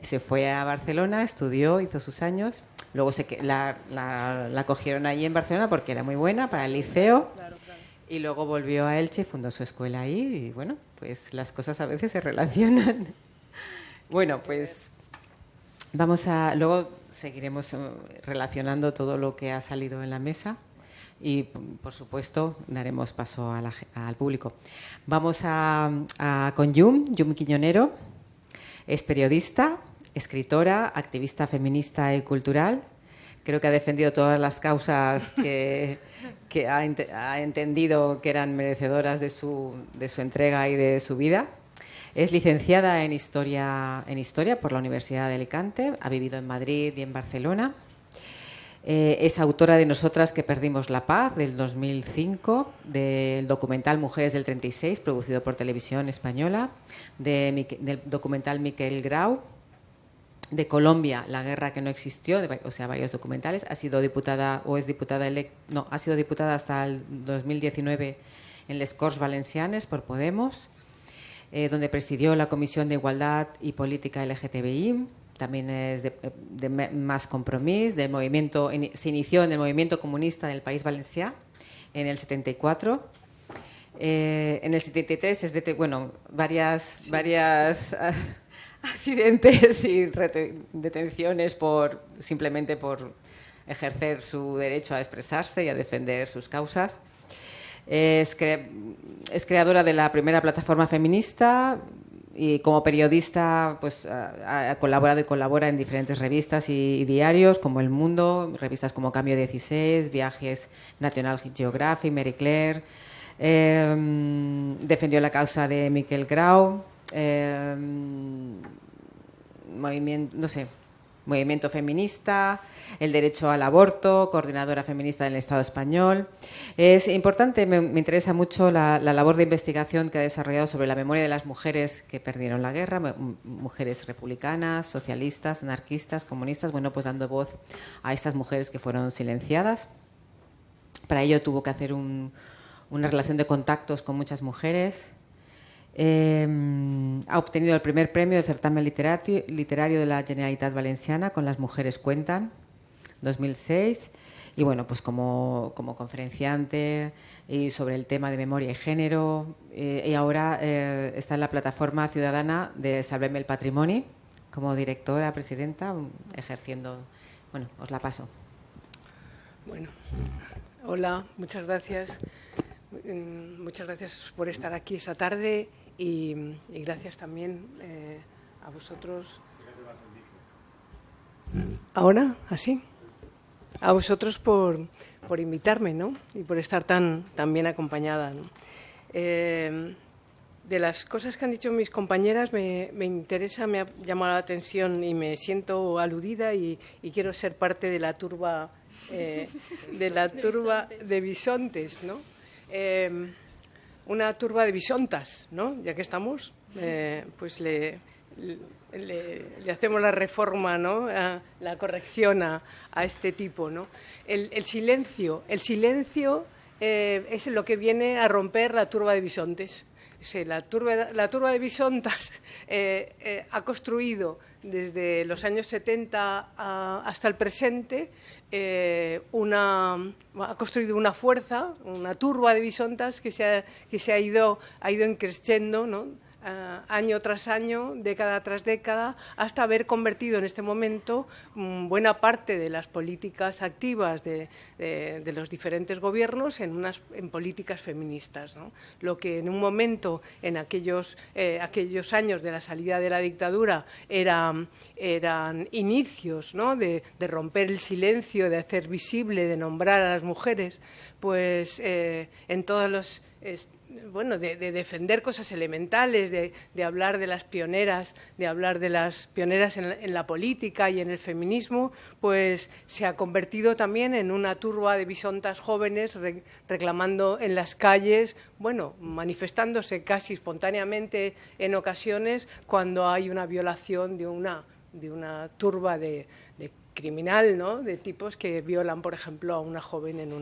Y se fue a Barcelona, estudió, hizo sus años. Luego la cogieron allí en Barcelona porque era muy buena para el liceo. Claro. Y luego volvió a Elche, fundó su escuela ahí y bueno, pues las cosas a veces se relacionan. Bueno, pues luego seguiremos relacionando todo lo que ha salido en la mesa y, por supuesto, daremos paso al público. Vamos con Yum Quiñonero. Es periodista, escritora, activista feminista y cultural. Creo que ha defendido todas las causas que ha entendido que eran merecedoras de su entrega y de su vida. Es licenciada en Historia por la Universidad de Alicante, ha vivido en Madrid y en Barcelona. Es autora de Nosotras que perdimos la paz, del 2005, del documental Mujeres del 36, producido por Televisión Española, del documental Miquel Grau, de Colombia, La guerra que no existió, o sea, varios documentales. Ha sido diputada ha sido diputada hasta el 2019 en les Corts Valencianes por Podemos, donde presidió la Comisión de Igualdad y Política LGTBI. También es de Más Compromís, se inició en el movimiento comunista del País Valencià en el 74. En el 73 es varias accidentes y detenciones simplemente por ejercer su derecho a expresarse y a defender sus causas. Es creadora de la primera plataforma feminista y como periodista pues ha colaborado y colabora en diferentes revistas y diarios como El Mundo, revistas como Cambio 16, Viajes, National Geographic, Marie Claire. Defendió la causa de Miquel Grau, movimiento feminista, el derecho al aborto, coordinadora feminista del Estado español. Es importante, me interesa mucho la labor de investigación que ha desarrollado sobre la memoria de las mujeres que perdieron la guerra, mujeres republicanas, socialistas, anarquistas, comunistas, pues dando voz a estas mujeres que fueron silenciadas. Para ello tuvo que hacer una relación de contactos con muchas mujeres. Ha obtenido el primer premio del certamen literario de la Generalitat Valenciana con Las mujeres cuentan, 2006. Y pues como conferenciante y sobre el tema de memoria y género. Y ahora está en la plataforma ciudadana de Salvem el Patrimoni como directora, presidenta, ejerciendo. Os la paso. Bueno, hola, muchas gracias. Muchas gracias por estar aquí esta tarde y gracias también a vosotros. ¿Ahora? ¿Así? A vosotros por invitarme, ¿no? Y por estar tan bien acompañada, ¿no? De las cosas que han dicho mis compañeras me interesa, me ha llamado la atención y me siento aludida y quiero ser parte de la turba de bisontes, ¿no? Una turba de bisontas, ¿no? Ya que estamos, pues le hacemos la reforma, ¿no? La corrección a este tipo, ¿no? El silencio es lo que viene a romper la turba de bisontes. Sí, la turba de bisontas ha construido desde los años 70 hasta el presente ha construido una fuerza, una turba de bisontas que se ha ido creciendo, ¿no? Año tras año, década tras década, hasta haber convertido en este momento buena parte de las políticas activas de los diferentes gobiernos en políticas feministas, ¿no? Lo que en un momento, en aquellos años de la salida de la dictadura, eran inicios, ¿no? de romper el silencio, de hacer visible, de nombrar a las mujeres, pues en todos los... de defender cosas elementales, de hablar de las pioneras, en la política y en el feminismo, pues se ha convertido también en una turba de bisontas jóvenes reclamando en las calles, manifestándose casi espontáneamente en ocasiones cuando hay una violación de una turba de criminal, ¿no? De tipos que violan, por ejemplo, a una joven en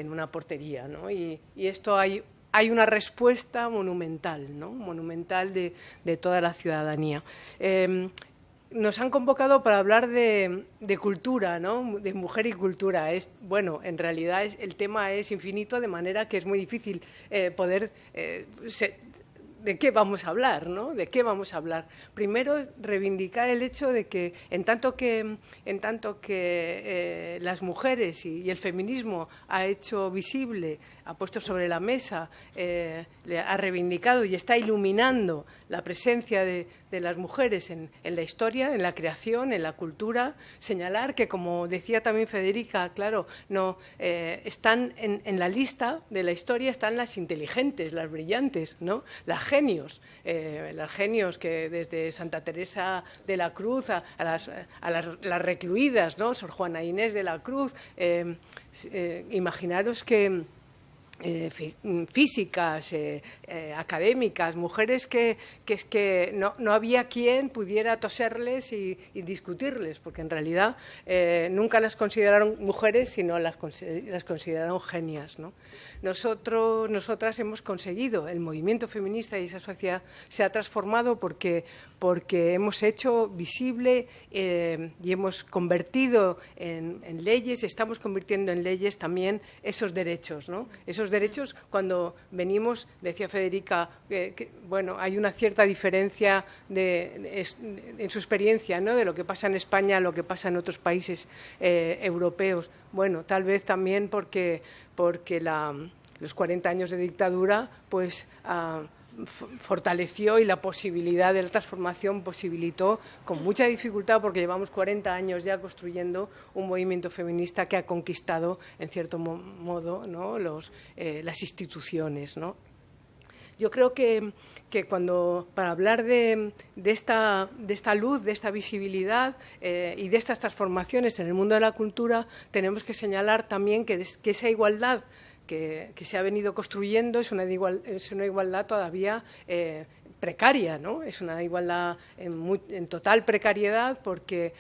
una portería, ¿no? Y esto hay una respuesta monumental, ¿no? Monumental de toda la ciudadanía. Nos han convocado para hablar de cultura, ¿no? De mujer y cultura. En realidad el tema es infinito, de manera que es muy difícil poder... ¿De qué vamos a hablar, ¿no? ¿De qué vamos a hablar? Primero, reivindicar el hecho de que en tanto que las mujeres y el feminismo ha hecho visible ha puesto sobre la mesa, ha reivindicado y está iluminando la presencia de las mujeres en la historia, en la creación, en la cultura. Señalar que, como decía también Federica, claro, no están en la lista de la historia, están las inteligentes, las brillantes, ¿no? Las genios que desde Santa Teresa de la Cruz a las recluidas, ¿no? Sor Juana Inés de la Cruz. Imaginaros que físicas, académicas, mujeres que es que no había quien pudiera toserles y discutirles, porque en realidad nunca las consideraron mujeres, sino las consideraron genias, ¿no? Nosotras hemos conseguido, el movimiento feminista y esa sociedad se ha transformado porque hemos hecho visible y hemos convertido en leyes, estamos convirtiendo en leyes también esos derechos, ¿no? Esos derechos, cuando venimos, decía Federica, bueno, hay una cierta diferencia en su experiencia, ¿no? De lo que pasa en España a lo que pasa en otros países europeos. Bueno, tal vez también porque los 40 años de dictadura pues fortaleció, y la posibilidad de la transformación posibilitó, con mucha dificultad, porque llevamos 40 años ya construyendo un movimiento feminista que ha conquistado, en cierto modo, ¿no? Las instituciones, ¿no? Yo creo que para hablar de esta luz, de esta visibilidad y de estas transformaciones en el mundo de la cultura, tenemos que señalar también que esa igualdad que se ha venido construyendo es una igualdad todavía precaria, ¿no? Es una igualdad en total precariedad, porque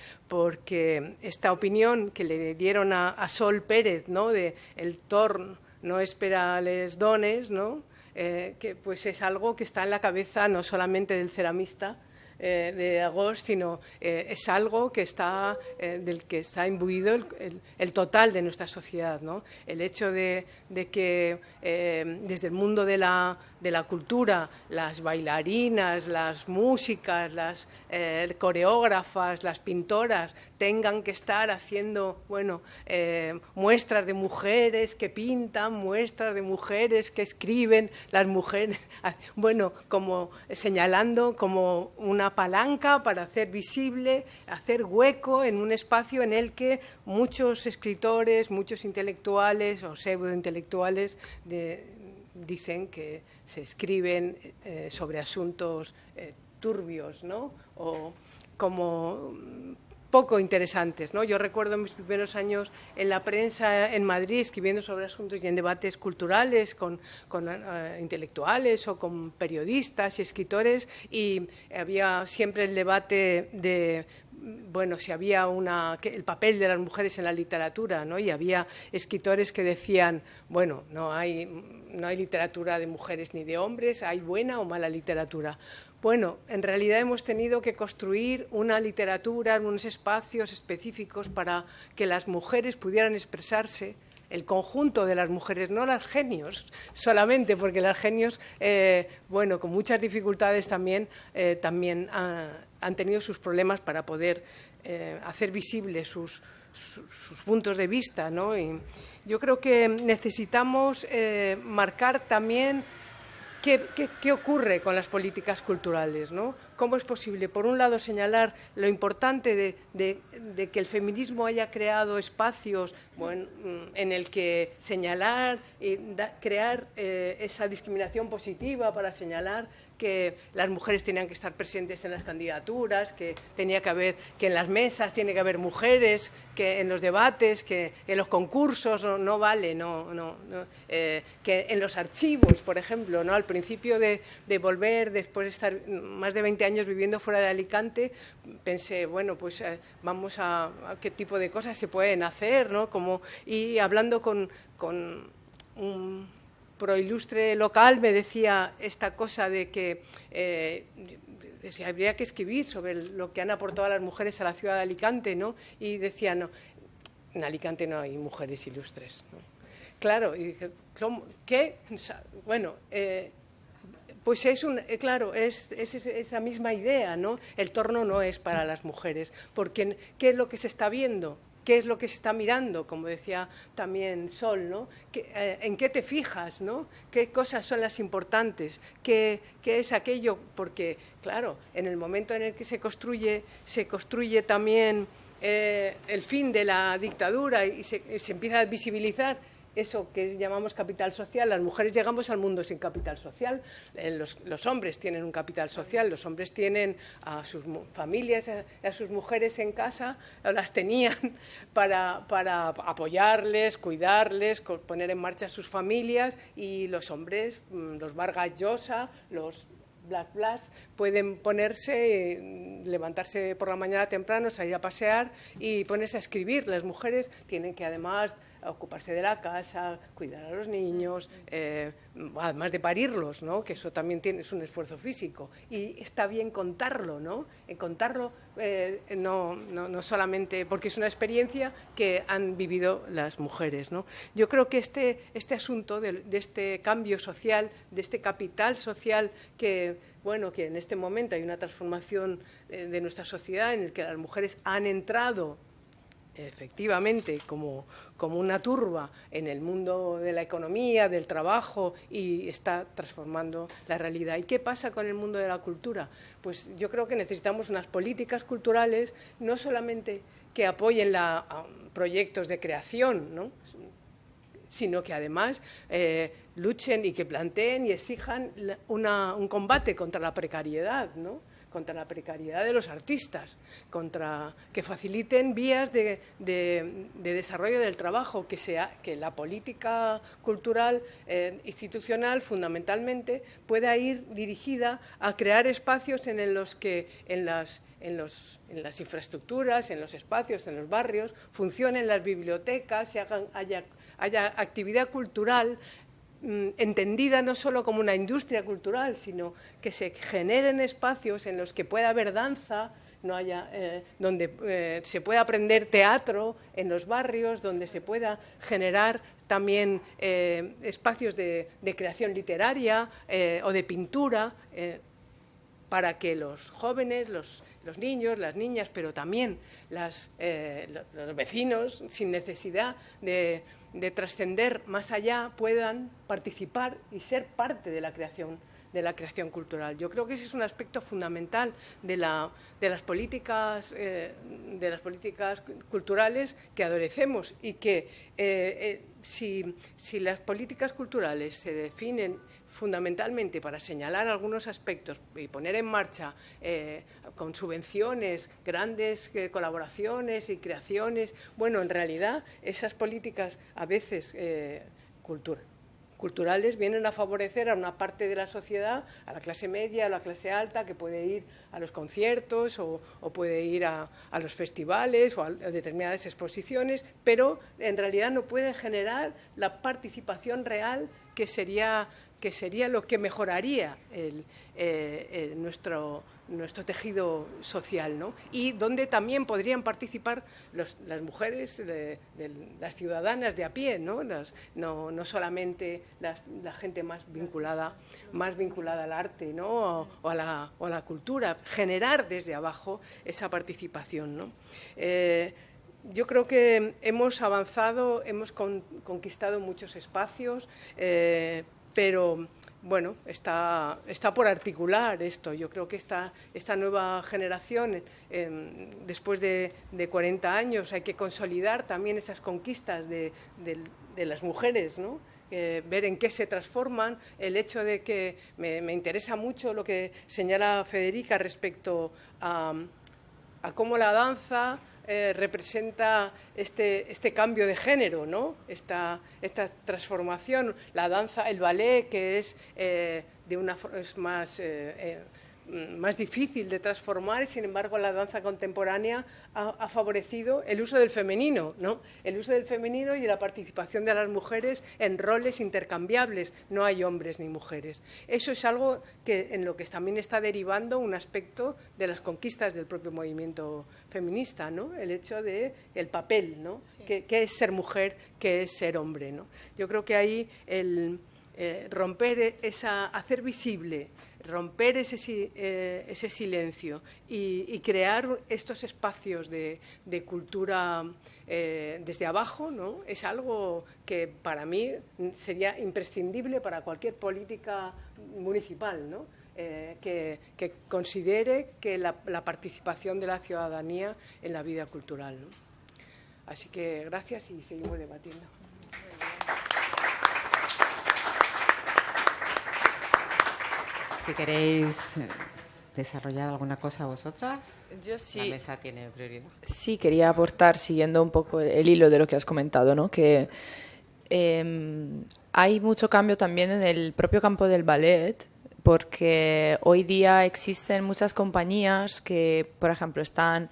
esta opinión que le dieron a Sol Pérez, ¿no? De el torn no espera les dones, ¿no? Que pues es algo que está en la cabeza no solamente del ceramista de Agost, sino es algo que está del que está imbuido el total de nuestra sociedad, ¿no? El hecho de que desde el mundo de la cultura, las bailarinas, las músicas, las coreógrafas, las pintoras tengan que estar haciendo, bueno, muestras de mujeres que pintan, muestras de mujeres que escriben, las mujeres, bueno, como señalando como una palanca para hacer visible, hacer hueco en un espacio en el que muchos escritores, muchos intelectuales o pseudointelectuales dicen que se escriben sobre asuntos turbios, ¿no? O como poco interesantes, ¿no? Yo recuerdo mis primeros años en la prensa en Madrid, escribiendo sobre asuntos y en debates culturales con intelectuales o con periodistas y escritores, y había siempre el debate de, bueno, si había el papel de las mujeres en la literatura, ¿no? Y había escritores que decían, bueno, no hay literatura de mujeres ni de hombres, hay buena o mala literatura. Bueno, en realidad hemos tenido que construir una literatura en unos espacios específicos para que las mujeres pudieran expresarse, el conjunto de las mujeres, no las genios solamente, porque las genios, bueno, con muchas dificultades también han tenido sus problemas para poder hacer visibles sus puntos de vista, ¿no? Y yo creo que necesitamos marcar también ¿qué ocurre con las políticas culturales, ¿no? ¿Cómo es posible, por un lado, señalar lo importante de que el feminismo haya creado espacios, bueno, en el que señalar y crear esa discriminación positiva para señalar que las mujeres tenían que estar presentes en las candidaturas, que tenía que haber, que en las mesas tiene que haber mujeres, que en los debates, que en los concursos no vale, que en los archivos, por ejemplo, ¿no? Al principio de volver, después de estar más de 20 años viviendo fuera de Alicante, pensé, bueno, pues vamos a qué tipo de cosas se pueden hacer, ¿no? Y hablando con un proilustre local me decía esta cosa de que habría que escribir sobre lo que han aportado las mujeres a la ciudad de Alicante, ¿no? Y decía, no, en Alicante no hay mujeres ilustres, ¿no? Claro, y dije, ¿qué? Bueno, pues claro, es esa misma idea, ¿no? El torno no es para las mujeres, porque ¿qué es lo que se está viendo? qué es lo que se está mirando, como decía también Sol, ¿no? ¿En qué te fijas, ¿no? ¿Qué cosas son las importantes? ¿Qué es aquello? Porque, claro, en el momento en el que se construye también el fin de la dictadura y se empieza a visibilizar eso que llamamos capital social. Las mujeres llegamos al mundo sin capital social, los hombres tienen un capital social, los hombres tienen a sus familias, a sus mujeres en casa, o las tenían para apoyarles, cuidarles, poner en marcha sus familias, y los hombres, los Vargas Llosa, los Blas, pueden ponerse, levantarse por la mañana temprano, salir a pasear y ponerse a escribir. Las mujeres tienen que además ocuparse de la casa, cuidar a los niños, además de parirlos, ¿no? Que eso también es un esfuerzo físico. Y está bien contarlo, ¿no? Contarlo no solamente porque es una experiencia que han vivido las mujeres, ¿no? Yo creo que este asunto de este cambio social, de este capital social que en este momento hay una transformación de nuestra sociedad en el que las mujeres han entrado efectivamente como una turba en el mundo de la economía, del trabajo, y está transformando la realidad. ¿Y qué pasa con el mundo de la cultura? Pues yo creo que necesitamos unas políticas culturales no solamente que apoyen proyectos de creación, ¿no? Sino que además luchen y que planteen y exijan un combate contra la precariedad, ¿no? Contra la precariedad de los artistas, que faciliten vías de desarrollo del trabajo, que la política cultural institucional fundamentalmente pueda ir dirigida a crear espacios en los que en las infraestructuras, en los espacios, en los barrios, funcionen las bibliotecas, haya actividad cultural entendida no solo como una industria cultural, sino que se generen espacios en los que pueda haber danza, donde se pueda aprender teatro en los barrios, donde se pueda generar también espacios de creación literaria o de pintura, para que los jóvenes, los niños, las niñas, pero también los vecinos, sin necesidad de trascender más allá, puedan participar y ser parte de la creación cultural. Yo creo que ese es un aspecto fundamental de las políticas culturales que adolecemos, y que si las políticas culturales se definen fundamentalmente para señalar algunos aspectos y poner en marcha con subvenciones, grandes colaboraciones y creaciones, en realidad esas políticas a veces culturales vienen a favorecer a una parte de la sociedad, a la clase media, a la clase alta, que puede ir a los conciertos o puede ir a los festivales o a determinadas exposiciones, pero en realidad no puede generar la participación real que sería lo que mejoraría nuestro tejido social, ¿no? Y donde también podrían participar las mujeres, las ciudadanas de a pie, ¿no? No solamente la gente más vinculada al arte, ¿no? o a la cultura, generar desde abajo esa participación, ¿no? Yo creo que hemos avanzado, hemos conquistado muchos espacios, pero está por articular esto. Yo creo que esta nueva generación, después de 40 años, hay que consolidar también esas conquistas de las mujeres, ¿no? Ver en qué se transforman. El hecho de que me interesa mucho lo que señala Federica respecto a cómo la danza representa este cambio de género, ¿no? Esta transformación. La danza, el ballet, que es más difícil de transformar, y sin embargo la danza contemporánea ha favorecido el uso del femenino, ¿no? El uso del femenino y de la participación de las mujeres en roles intercambiables. No hay hombres ni mujeres. Eso es algo en lo que también está derivando un aspecto de las conquistas del propio movimiento feminista, ¿no? El hecho de el papel, ¿no? Sí. ¿Qué es ser mujer? ¿Qué es ser hombre? ¿No? Yo creo que ahí romper hacer visible romper ese silencio y crear estos espacios de cultura desde abajo, ¿no? Es algo que para mí sería imprescindible para cualquier política municipal, ¿no? Que considere que la participación de la ciudadanía en la vida cultural, ¿no? Así que gracias y seguimos debatiendo. Si queréis desarrollar alguna cosa vosotras, yo sí. La mesa tiene prioridad. Sí, quería aportar, siguiendo un poco el hilo de lo que has comentado, ¿no? Que hay mucho cambio también en el propio campo del ballet, porque hoy día existen muchas compañías que, por ejemplo, están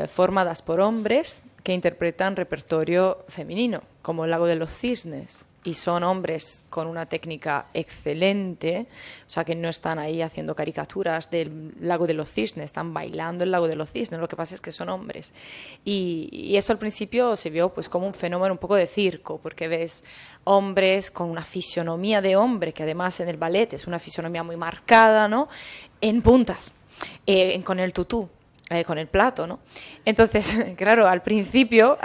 formadas por hombres que interpretan repertorio femenino, como el Lago de los Cisnes, y son hombres con una técnica excelente, o sea que no están ahí haciendo caricaturas del Lago de los Cisnes, están bailando el Lago de los Cisnes, lo que pasa es que son hombres. Y eso al principio se vio pues como un fenómeno un poco de circo, porque ves hombres con una fisionomía de hombre, que además en el ballet es una fisionomía muy marcada, ¿no? En puntas, con el tutú. Con el plato, ¿no? Entonces, claro, al principio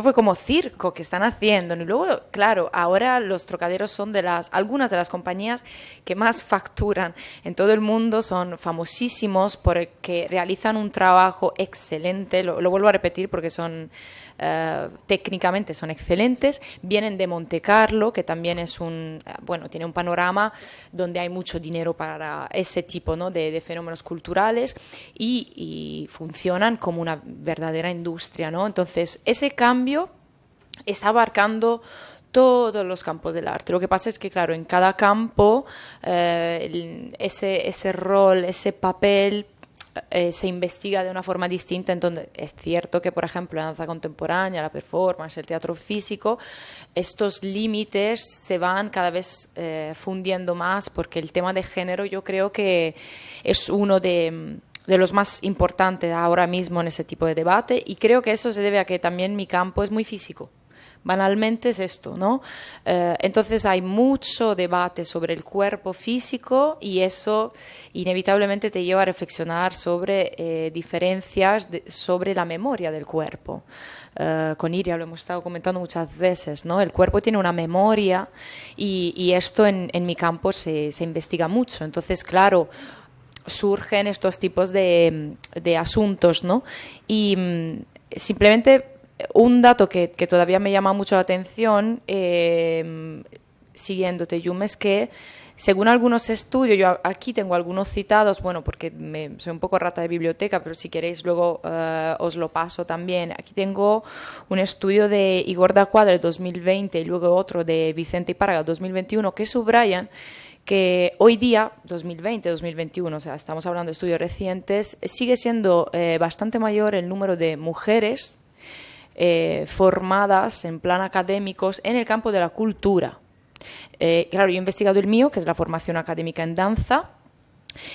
fue como circo que están haciendo. Y luego, claro, ahora los trocaderos son algunas de las compañías que más facturan en todo el mundo, son famosísimos porque realizan un trabajo excelente. Lo vuelvo a repetir porque técnicamente son excelentes, vienen de Monte Carlo, que también es tiene un panorama donde hay mucho dinero para ese tipo, ¿no? de fenómenos culturales y funcionan como una verdadera industria, ¿no? Entonces, ese cambio está abarcando todos los campos del arte. Lo que pasa es que, claro, en cada campo ese rol, ese papel se investiga de una forma distinta. Entonces es cierto que, por ejemplo, la danza contemporánea, la performance, el teatro físico, estos límites se van cada vez fundiendo más, porque el tema de género yo creo que es uno de los más importantes ahora mismo en ese tipo de debate, y creo que eso se debe a que también mi campo es muy físico. Banalmente es esto, ¿no? Entonces hay mucho debate sobre el cuerpo físico y eso inevitablemente te lleva a reflexionar sobre diferencias sobre la memoria del cuerpo. Con Iria lo hemos estado comentando muchas veces, ¿no? El cuerpo tiene una memoria y esto en mi campo se investiga mucho. Entonces, claro, surgen estos tipos de asuntos, ¿no? Y simplemente un dato que todavía me llama mucho la atención, siguiéndote, Yum, es que según algunos estudios, yo aquí tengo algunos citados, bueno, porque soy un poco rata de biblioteca, pero si queréis luego os lo paso también. Aquí tengo un estudio de Igor Dacua del 2020 y luego otro de Vicente Ipárraga 2021 que subrayan que hoy día, 2020, 2021, o sea, estamos hablando de estudios recientes, sigue siendo bastante mayor el número de mujeres formadas en plan académicos en el campo de la cultura. Claro, yo he investigado el mío, que es la formación académica en danza,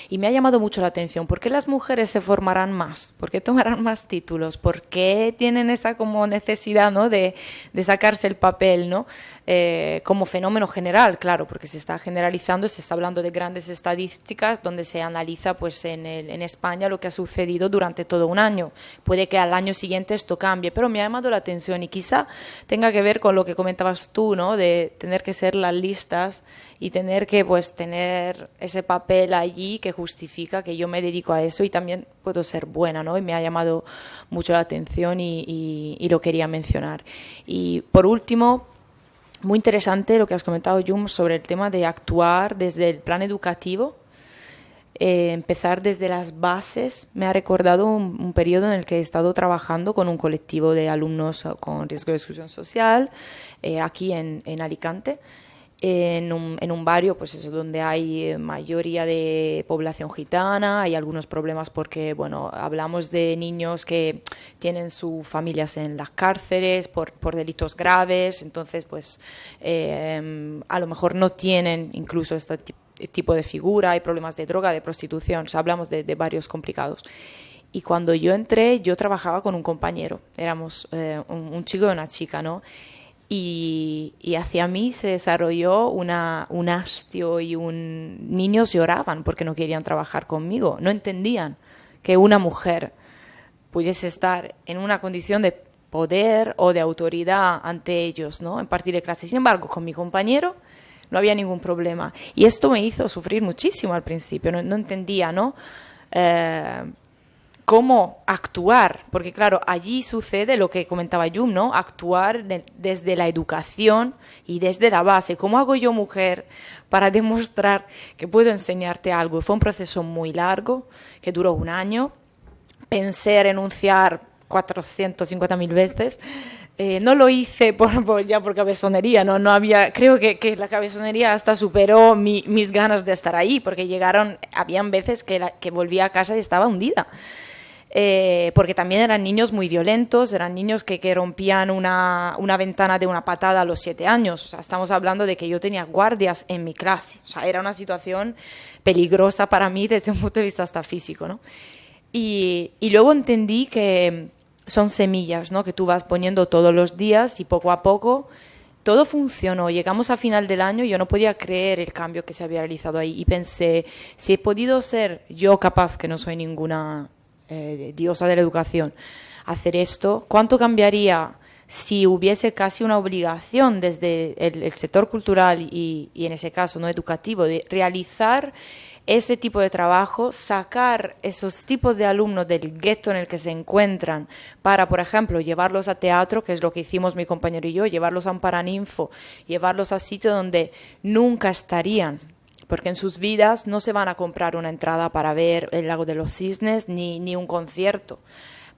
y me ha llamado mucho la atención. ¿Por qué las mujeres se formarán más? ¿Por qué tomarán más títulos? ¿Por qué tienen esa como necesidad, ¿no? de sacarse el papel, ¿no? Como fenómeno general, claro, porque se está generalizando, se está hablando de grandes estadísticas donde se analiza pues en España lo que ha sucedido durante todo un año. Puede que al año siguiente esto cambie, pero me ha llamado la atención y quizá tenga que ver con lo que comentabas tú, ¿no? De tener que ser las listas y tener que pues tener ese papel allí que justifica que yo me dedico a eso y también puedo ser buena, ¿no? Y me ha llamado mucho la atención y lo quería mencionar. Y por último, muy interesante lo que has comentado, Yum, sobre el tema de actuar desde el plan educativo, empezar desde las bases. Me ha recordado un periodo en el que he estado trabajando con un colectivo de alumnos con riesgo de exclusión social aquí en Alicante, en un barrio pues eso, donde hay mayoría de población gitana. Hay algunos problemas porque bueno, hablamos de niños que tienen sus familias en las cárceles por delitos graves, entonces pues a lo mejor no tienen incluso este tipo de figura, hay problemas de droga, de prostitución, o sea, hablamos de varios complicados. Y cuando yo entré, yo trabajaba con un compañero, éramos un chico y una chica, ¿no? y hacia mí se desarrolló un hastio y niños lloraban porque no querían trabajar conmigo, no entendían que una mujer pudiese estar en una condición de poder o de autoridad ante ellos, ¿no? Impartir clases. Sin embargo, con mi compañero no había ningún problema. Y esto me hizo sufrir muchísimo al principio. No entendía, ¿no? Cómo actuar, porque claro, allí sucede lo que comentaba Yum, ¿no? Actuar desde la educación y desde la base. ¿Cómo hago yo, mujer, para demostrar que puedo enseñarte algo? Fue un proceso muy largo, que duró 1 año. Pensé renunciar 450.000 veces. No lo hice por cabezonería, no había, creo que la cabezonería hasta superó mis ganas de estar ahí, porque habían veces que volvía a casa y estaba hundida. Porque también eran niños muy violentos, eran niños que rompían una ventana de una patada a los 7 años. O sea, estamos hablando de que yo tenía guardias en mi clase. O sea, era una situación peligrosa para mí desde un punto de vista hasta físico, ¿no? Y luego entendí que son semillas, ¿no? Que tú vas poniendo todos los días y poco a poco todo funcionó. Llegamos a final del año y yo no podía creer el cambio que se había realizado ahí. Y pensé, si he podido ser yo capaz, que no soy ninguna diosa de la educación, hacer esto, ¿cuánto cambiaría si hubiese casi una obligación desde el sector cultural y en ese caso no educativo de realizar ese tipo de trabajo, sacar esos tipos de alumnos del gueto en el que se encuentran para, por ejemplo, llevarlos a teatro, que es lo que hicimos mi compañero y yo, llevarlos a un paraninfo, llevarlos a sitios donde nunca estarían, porque en sus vidas no se van a comprar una entrada para ver el Lago de los Cisnes ni un concierto,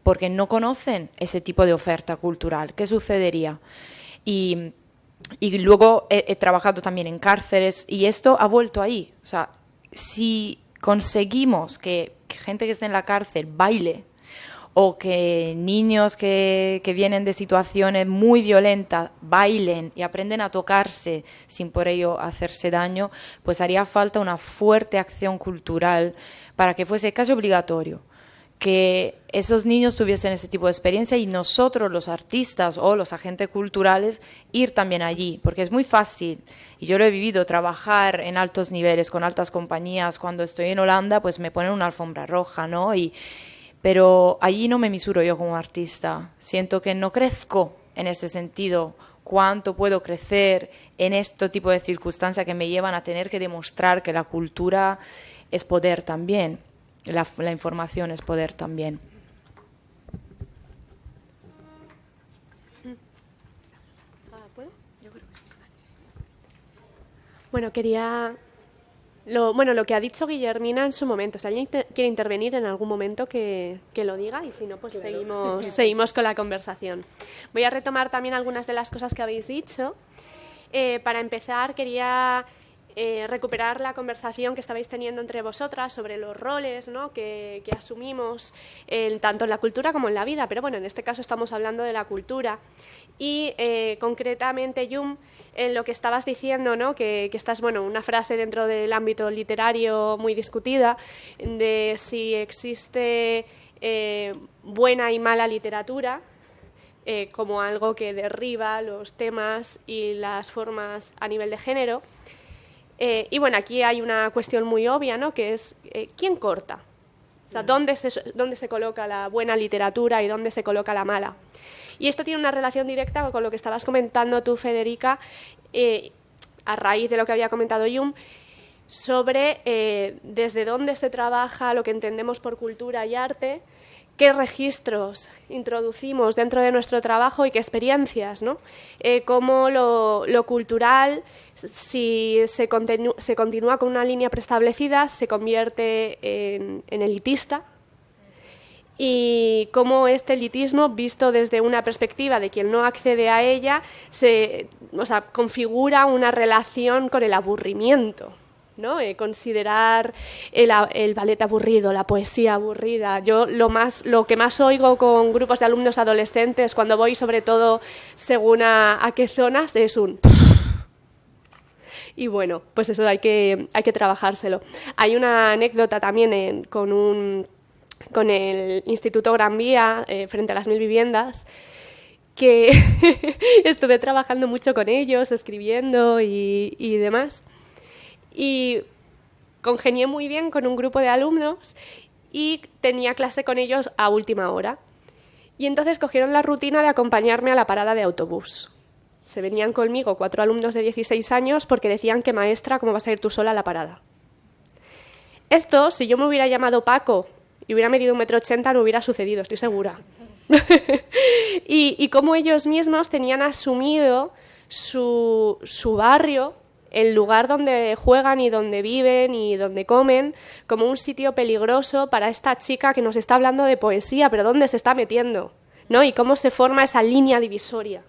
porque no conocen ese tipo de oferta cultural. ¿Qué sucedería? Y luego he trabajado también en cárceles y esto ha vuelto ahí. O sea, si conseguimos que gente que esté en la cárcel baile o que niños que vienen de situaciones muy violentas bailen y aprenden a tocarse sin por ello hacerse daño, pues haría falta una fuerte acción cultural para que fuese casi obligatorio que esos niños tuviesen ese tipo de experiencia y nosotros, los artistas o los agentes culturales, ir también allí, porque es muy fácil, y yo lo he vivido, trabajar en altos niveles, con altas compañías. Cuando estoy en Holanda, pues me ponen una alfombra roja, ¿no? Pero allí no me misuro yo como artista, siento que no crezco en ese sentido. ¿Cuánto puedo crecer en este tipo de circunstancias que me llevan a tener que demostrar que la cultura es poder también? La información es poder también. Bueno, lo que ha dicho Guillermina en su momento. Si alguien quiere intervenir en algún momento, que lo diga, y si no, pues claro. seguimos con la conversación. Voy a retomar también algunas de las cosas que habéis dicho. Para empezar, quería recuperar la conversación que estabais teniendo entre vosotras sobre los roles, ¿no? que asumimos tanto en la cultura como en la vida, pero bueno, en este caso estamos hablando de la cultura y concretamente, Yum, en lo que estabas diciendo, ¿no? que esta es una frase dentro del ámbito literario muy discutida, de si existe buena y mala literatura, como algo que derriba los temas y las formas a nivel de género. Y bueno, aquí hay una cuestión muy obvia, ¿no? Que es ¿quién corta? O sea, ¿dónde se coloca la buena literatura y dónde se coloca la mala? Y esto tiene una relación directa con lo que estabas comentando tú, Federica, a raíz de lo que había comentado Yum, sobre desde dónde se trabaja lo que entendemos por cultura y arte, qué registros introducimos dentro de nuestro trabajo y qué experiencias, ¿no? Cómo lo cultural, si se continúa con una línea preestablecida, se convierte en elitista, y cómo este elitismo, visto desde una perspectiva de quien no accede a ella, configura una relación con el aburrimiento, ¿no? Considerar el ballet aburrido, la poesía aburrida. Yo lo que más oigo con grupos de alumnos adolescentes cuando voy, sobre todo según a qué zonas, es un... Y bueno, pues eso hay que trabajárselo. Hay una anécdota también con el Instituto Gran Vía, frente a las 1000 viviendas, que estuve trabajando mucho con ellos, escribiendo y demás. Y congenié muy bien con un grupo de alumnos y tenía clase con ellos a última hora. Y entonces cogieron la rutina de acompañarme a la parada de autobús. Se venían conmigo 4 alumnos de 16 años porque decían que maestra, ¿cómo vas a ir tú sola a la parada? Esto, si yo me hubiera llamado Paco y hubiera medido 1,80 m, no hubiera sucedido, estoy segura. y cómo ellos mismos tenían asumido su barrio, el lugar donde juegan y donde viven y donde comen, como un sitio peligroso para esta chica que nos está hablando de poesía, pero ¿dónde se está metiendo? ¿No? Y cómo se forma esa línea divisoria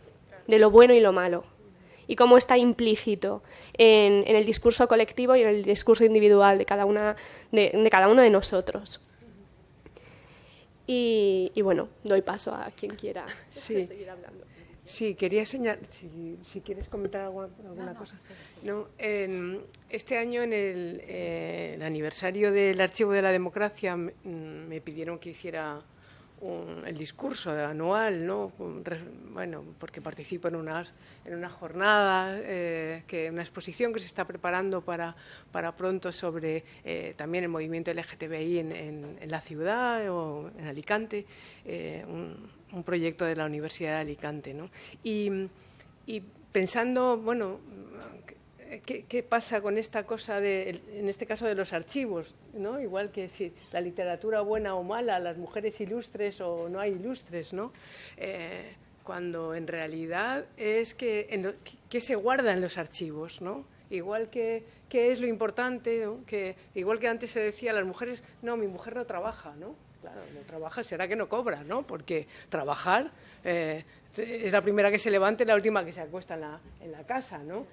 de lo bueno y lo malo, y cómo está implícito en el discurso colectivo y en el discurso individual de cada uno de nosotros. Y bueno, doy paso a quien quiera seguir hablando. Sí, quería señalar, si quieres comentar alguna cosa. No, este año, en el aniversario del Archivo de la Democracia, me pidieron que hiciera el discurso anual, ¿no? Bueno, porque participo en una jornada, una exposición que se está preparando para pronto sobre también el movimiento LGTBI en la ciudad o en Alicante, un proyecto de la Universidad de Alicante, ¿no? Y pensando, bueno, ¿qué pasa con esta cosa en este caso de los archivos, ¿no? Igual que si la literatura buena o mala, las mujeres ilustres o no hay ilustres, ¿no? Cuando en realidad es ¿qué se guarda en los archivos, ¿no? Igual que ¿qué es lo importante, ¿no? Igual que antes se decía, las mujeres, no, mi mujer no trabaja, ¿no? Claro, no trabaja, será que no cobra, ¿no? Porque trabajar es la primera que se levanta y la última que se acuesta en la casa, ¿no?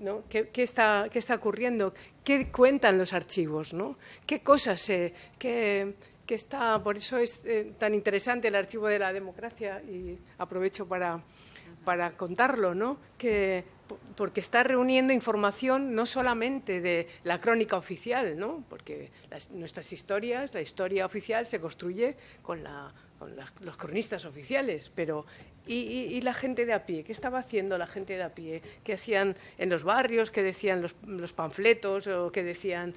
¿No? ¿Qué está ocurriendo? ¿Qué cuentan los archivos, ¿no? ¿Qué cosas por eso es tan interesante el Archivo de la Democracia, y aprovecho para contarlo, ¿no? Porque está reuniendo información no solamente de la crónica oficial, ¿no? Porque nuestras historias, la historia oficial se construye con los cronistas oficiales, pero ¿y la gente de a pie? ¿Qué estaba haciendo la gente de a pie? ¿Qué hacían en los barrios? ¿Qué decían los panfletos? ¿O qué decían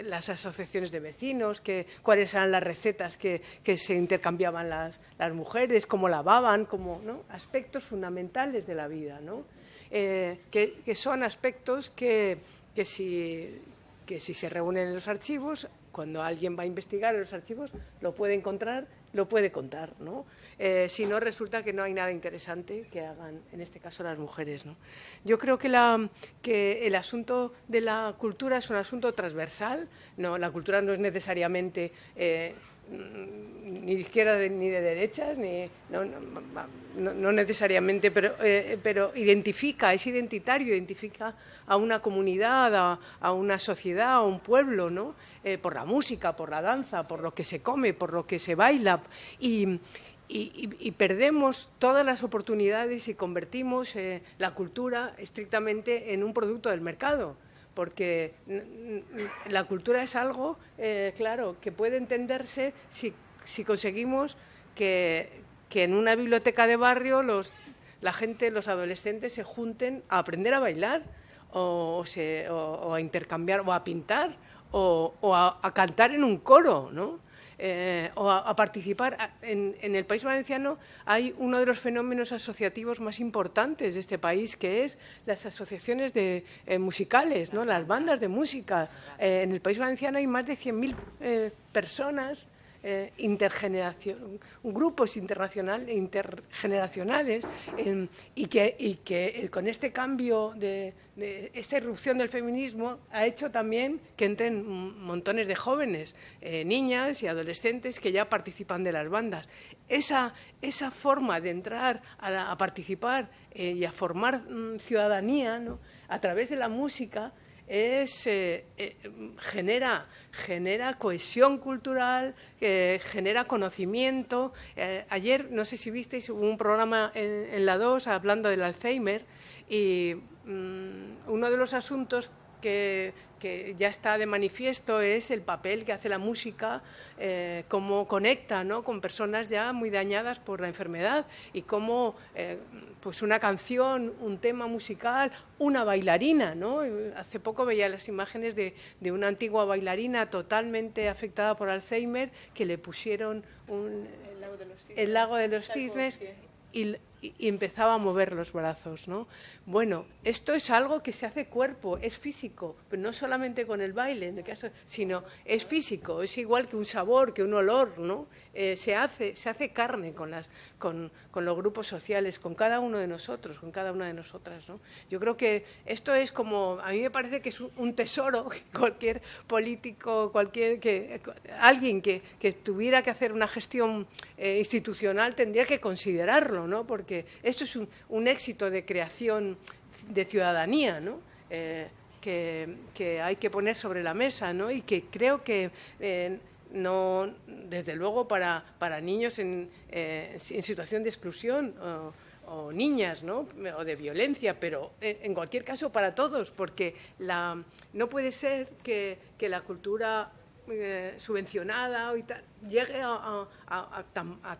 las asociaciones de vecinos? ¿Cuáles eran las recetas que se intercambiaban las mujeres? ¿Cómo lavaban? ¿No? Aspectos fundamentales de la vida, ¿no? Que son aspectos que si se reúnen en los archivos, cuando alguien va a investigar en los archivos, lo puede encontrar, lo puede contar, ¿no? Si no, resulta que no hay nada interesante que hagan, en este caso, las mujeres, ¿no? Yo creo que el asunto de la cultura es un asunto transversal. No, la cultura no es necesariamente ni de izquierda ni de derechas, no necesariamente, pero es identitario, identifica a una comunidad, a una sociedad, a un pueblo, ¿no? Por la música, por la danza, por lo que se come, por lo que se baila, y perdemos todas las oportunidades y convertimos la cultura estrictamente en un producto del mercado. Porque la cultura es algo, claro, que puede entenderse si conseguimos que en una biblioteca de barrio los adolescentes se junten a aprender a bailar o a intercambiar o a pintar o a cantar en un coro, ¿no? O a participar. En el País Valenciano hay uno de los fenómenos asociativos más importantes de este país, que es las asociaciones musicales, ¿no? Las bandas de música. En el País Valenciano hay más de 100.000 personas, grupos intergeneracionales, y que con este cambio de esta irrupción del feminismo ha hecho también que entren montones de jóvenes, niñas y adolescentes que ya participan de las bandas. Esa forma de entrar a participar y a formar ciudadanía, ¿no? A través de la música genera cohesión cultural, genera conocimiento. Ayer, no sé si visteis, hubo un programa en la 2 hablando del Alzheimer, y uno de los asuntos que ya está de manifiesto es el papel que hace la música, cómo conecta, ¿no?, con personas ya muy dañadas por la enfermedad, y cómo pues una canción, un tema musical, una bailarina, ¿no? Hace poco veía las imágenes de una antigua bailarina totalmente afectada por Alzheimer, que le pusieron el lago de los cisnes y empezaba a mover los brazos, ¿no? Bueno, esto es algo que se hace cuerpo, es físico, pero no solamente con el baile, en el caso, sino es físico, es igual que un sabor, que un olor, ¿no? Se hace carne con los grupos sociales, con cada uno de nosotros, con cada una de nosotras, ¿no? Yo creo que esto es como, a mí me parece que es un tesoro, cualquier político, alguien que tuviera que hacer una gestión institucional tendría que considerarlo, ¿no? Porque esto es un éxito de creación de ciudadanía, ¿no? Que hay que poner sobre la mesa, ¿no? Y que creo que no, desde luego para niños en situación de exclusión o niñas, ¿no?, o de violencia, pero en cualquier caso para todos, porque no puede ser que la cultura subvencionada y tal, llegue a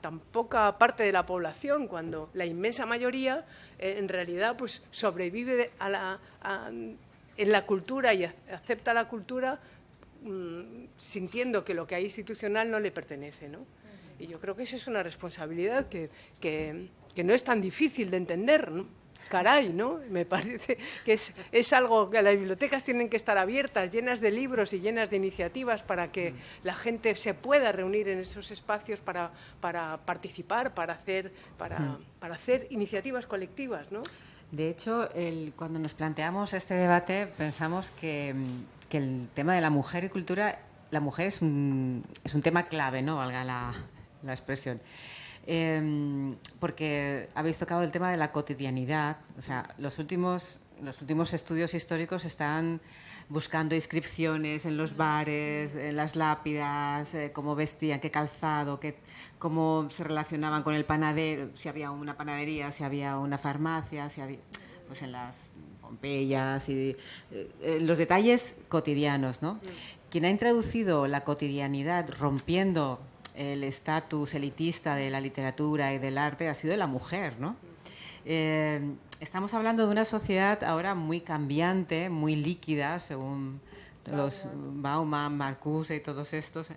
tan poca parte de la población, cuando la inmensa mayoría en realidad pues sobrevive en la cultura y acepta la cultura sintiendo que lo que hay institucional no le pertenece, ¿no? Y yo creo que esa es una responsabilidad que no es tan difícil de entender, ¿no? Caray, ¿no? Me parece que es algo que las bibliotecas tienen que estar abiertas, llenas de libros y llenas de iniciativas para que la gente se pueda reunir en esos espacios para participar, para hacer iniciativas colectivas, ¿no? De hecho, cuando nos planteamos este debate pensamos que el tema de la mujer y cultura, la mujer es un tema clave, ¿no?, valga la expresión. Porque habéis tocado el tema de la cotidianidad. O sea, los últimos estudios históricos están buscando inscripciones en los bares, en las lápidas, cómo vestían, qué calzado, cómo se relacionaban con el panadero, si había una panadería, si había una farmacia, si había, pues en las Pompeyas, y los detalles cotidianos, ¿no? Quien ha introducido la cotidianidad rompiendo el estatus elitista de la literatura y del arte ha sido la mujer, ¿no? Estamos hablando de una sociedad ahora muy cambiante, muy líquida, según los Bauman, Marcuse y todos estos.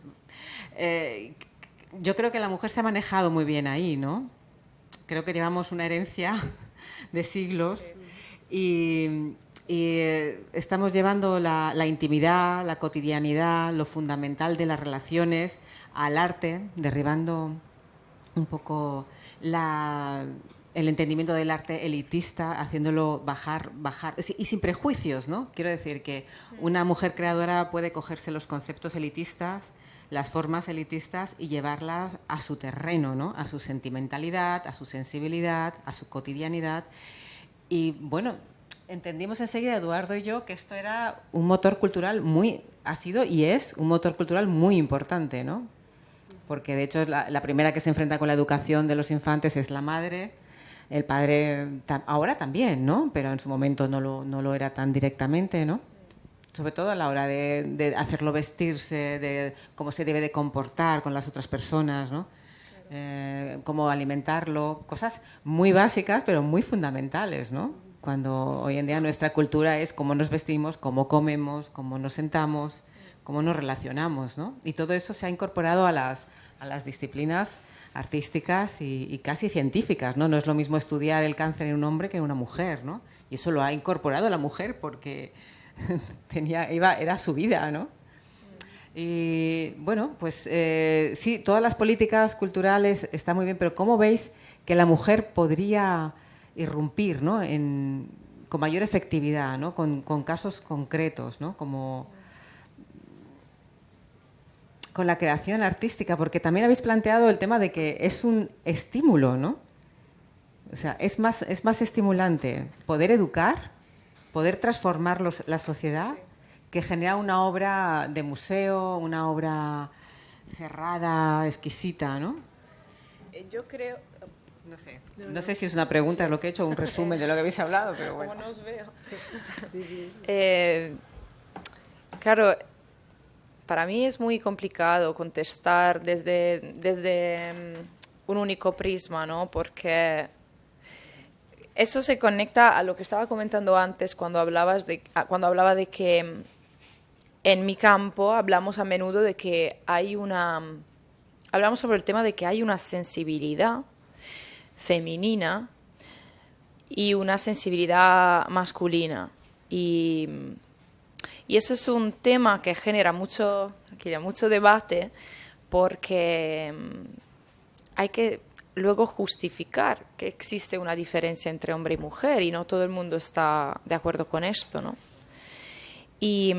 Yo creo que la mujer se ha manejado muy bien ahí, ¿no? Creo que llevamos una herencia de siglos y estamos llevando la intimidad, la cotidianidad, lo fundamental de las relaciones al arte, derribando un poco el entendimiento del arte elitista, haciéndolo bajar y sin prejuicios, ¿no? Quiero decir que una mujer creadora puede cogerse los conceptos elitistas, las formas elitistas y llevarlas a su terreno, ¿no?, a su sentimentalidad, a su sensibilidad, a su cotidianidad. Y bueno, entendimos enseguida, Eduardo y yo, que esto era un motor cultural ha sido y es un motor cultural muy importante, ¿no? Porque de hecho la primera que se enfrenta con la educación de los infantes es la madre, el padre ahora también, ¿no? Pero en su momento no lo era tan directamente, ¿no? Sobre todo a la hora de hacerlo vestirse, de cómo se debe de comportar con las otras personas, ¿no? Cómo alimentarlo, cosas muy básicas pero muy fundamentales, ¿no? Cuando hoy en día nuestra cultura es cómo nos vestimos, cómo comemos, cómo nos sentamos, cómo nos relacionamos, ¿no? Y todo eso se ha incorporado a las disciplinas artísticas y casi científicas, ¿no? No es lo mismo estudiar el cáncer en un hombre que en una mujer, ¿no? Y eso lo ha incorporado la mujer porque era su vida, ¿no? Y bueno, pues sí, todas las políticas culturales están muy bien, pero ¿cómo veis que la mujer podría irrumpir, ¿no?, con mayor efectividad, ¿no?, con casos concretos, ¿no?, como con la creación artística? Porque también habéis planteado el tema de que es un estímulo, ¿no? O sea, es más estimulante poder educar, poder transformar la sociedad, que generar una obra de museo, una obra cerrada, exquisita, ¿no? Yo creo... No sé si es una pregunta, es lo que he hecho, un resumen de lo que habéis hablado, pero bueno. Como no os veo. claro, para mí es muy complicado contestar desde un único prisma, ¿no? Porque eso se conecta a lo que estaba comentando antes cuando hablaba de que en mi campo hablamos a menudo de que hablamos sobre el tema de que hay una sensibilidad femenina y una sensibilidad masculina. Y eso es un tema que genera mucho debate porque hay que luego justificar que existe una diferencia entre hombre y mujer y no todo el mundo está de acuerdo con esto, ¿no? Y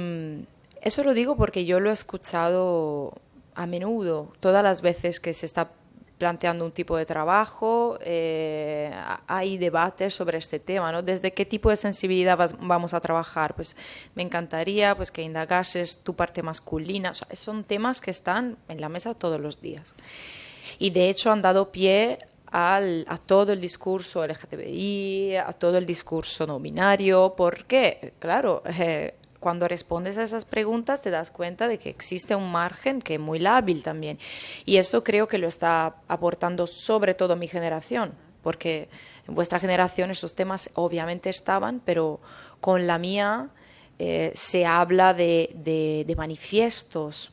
eso lo digo porque yo lo he escuchado a menudo, todas las veces que se está planteando un tipo de trabajo, hay debates sobre este tema, ¿no? ¿Desde qué tipo de sensibilidad vamos a trabajar? Pues me encantaría pues, que indagases tu parte masculina. O sea, son temas que están en la mesa todos los días. Y de hecho han dado pie a todo el discurso LGTBI, a todo el discurso no binario, porque, claro, cuando respondes a esas preguntas te das cuenta de que existe un margen que es muy lábil también. Y eso creo que lo está aportando sobre todo mi generación, porque en vuestra generación esos temas obviamente estaban, pero con la mía se habla de manifiestos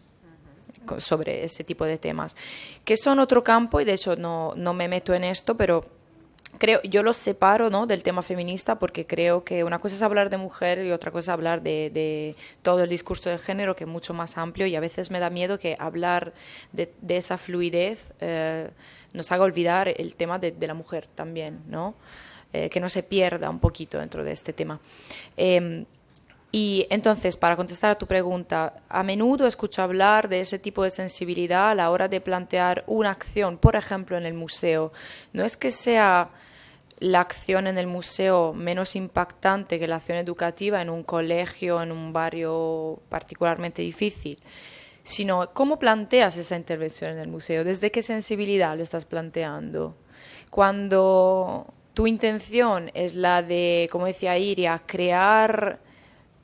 sobre ese tipo de temas, que son otro campo y de hecho no me meto en esto, pero yo los separo, ¿no?, del tema feminista porque creo que una cosa es hablar de mujer y otra cosa es hablar de todo el discurso de género, que es mucho más amplio, y a veces me da miedo que hablar de esa fluidez nos haga olvidar el tema de la mujer también, ¿no? Que no se pierda un poquito dentro de este tema. Y entonces, para contestar a tu pregunta, a menudo escucho hablar de ese tipo de sensibilidad a la hora de plantear una acción, por ejemplo, en el museo. No es que sea la acción en el museo menos impactante que la acción educativa en un colegio, en un barrio particularmente difícil, sino cómo planteas esa intervención en el museo, desde qué sensibilidad lo estás planteando. Cuando tu intención es la de, como decía Iria, crear,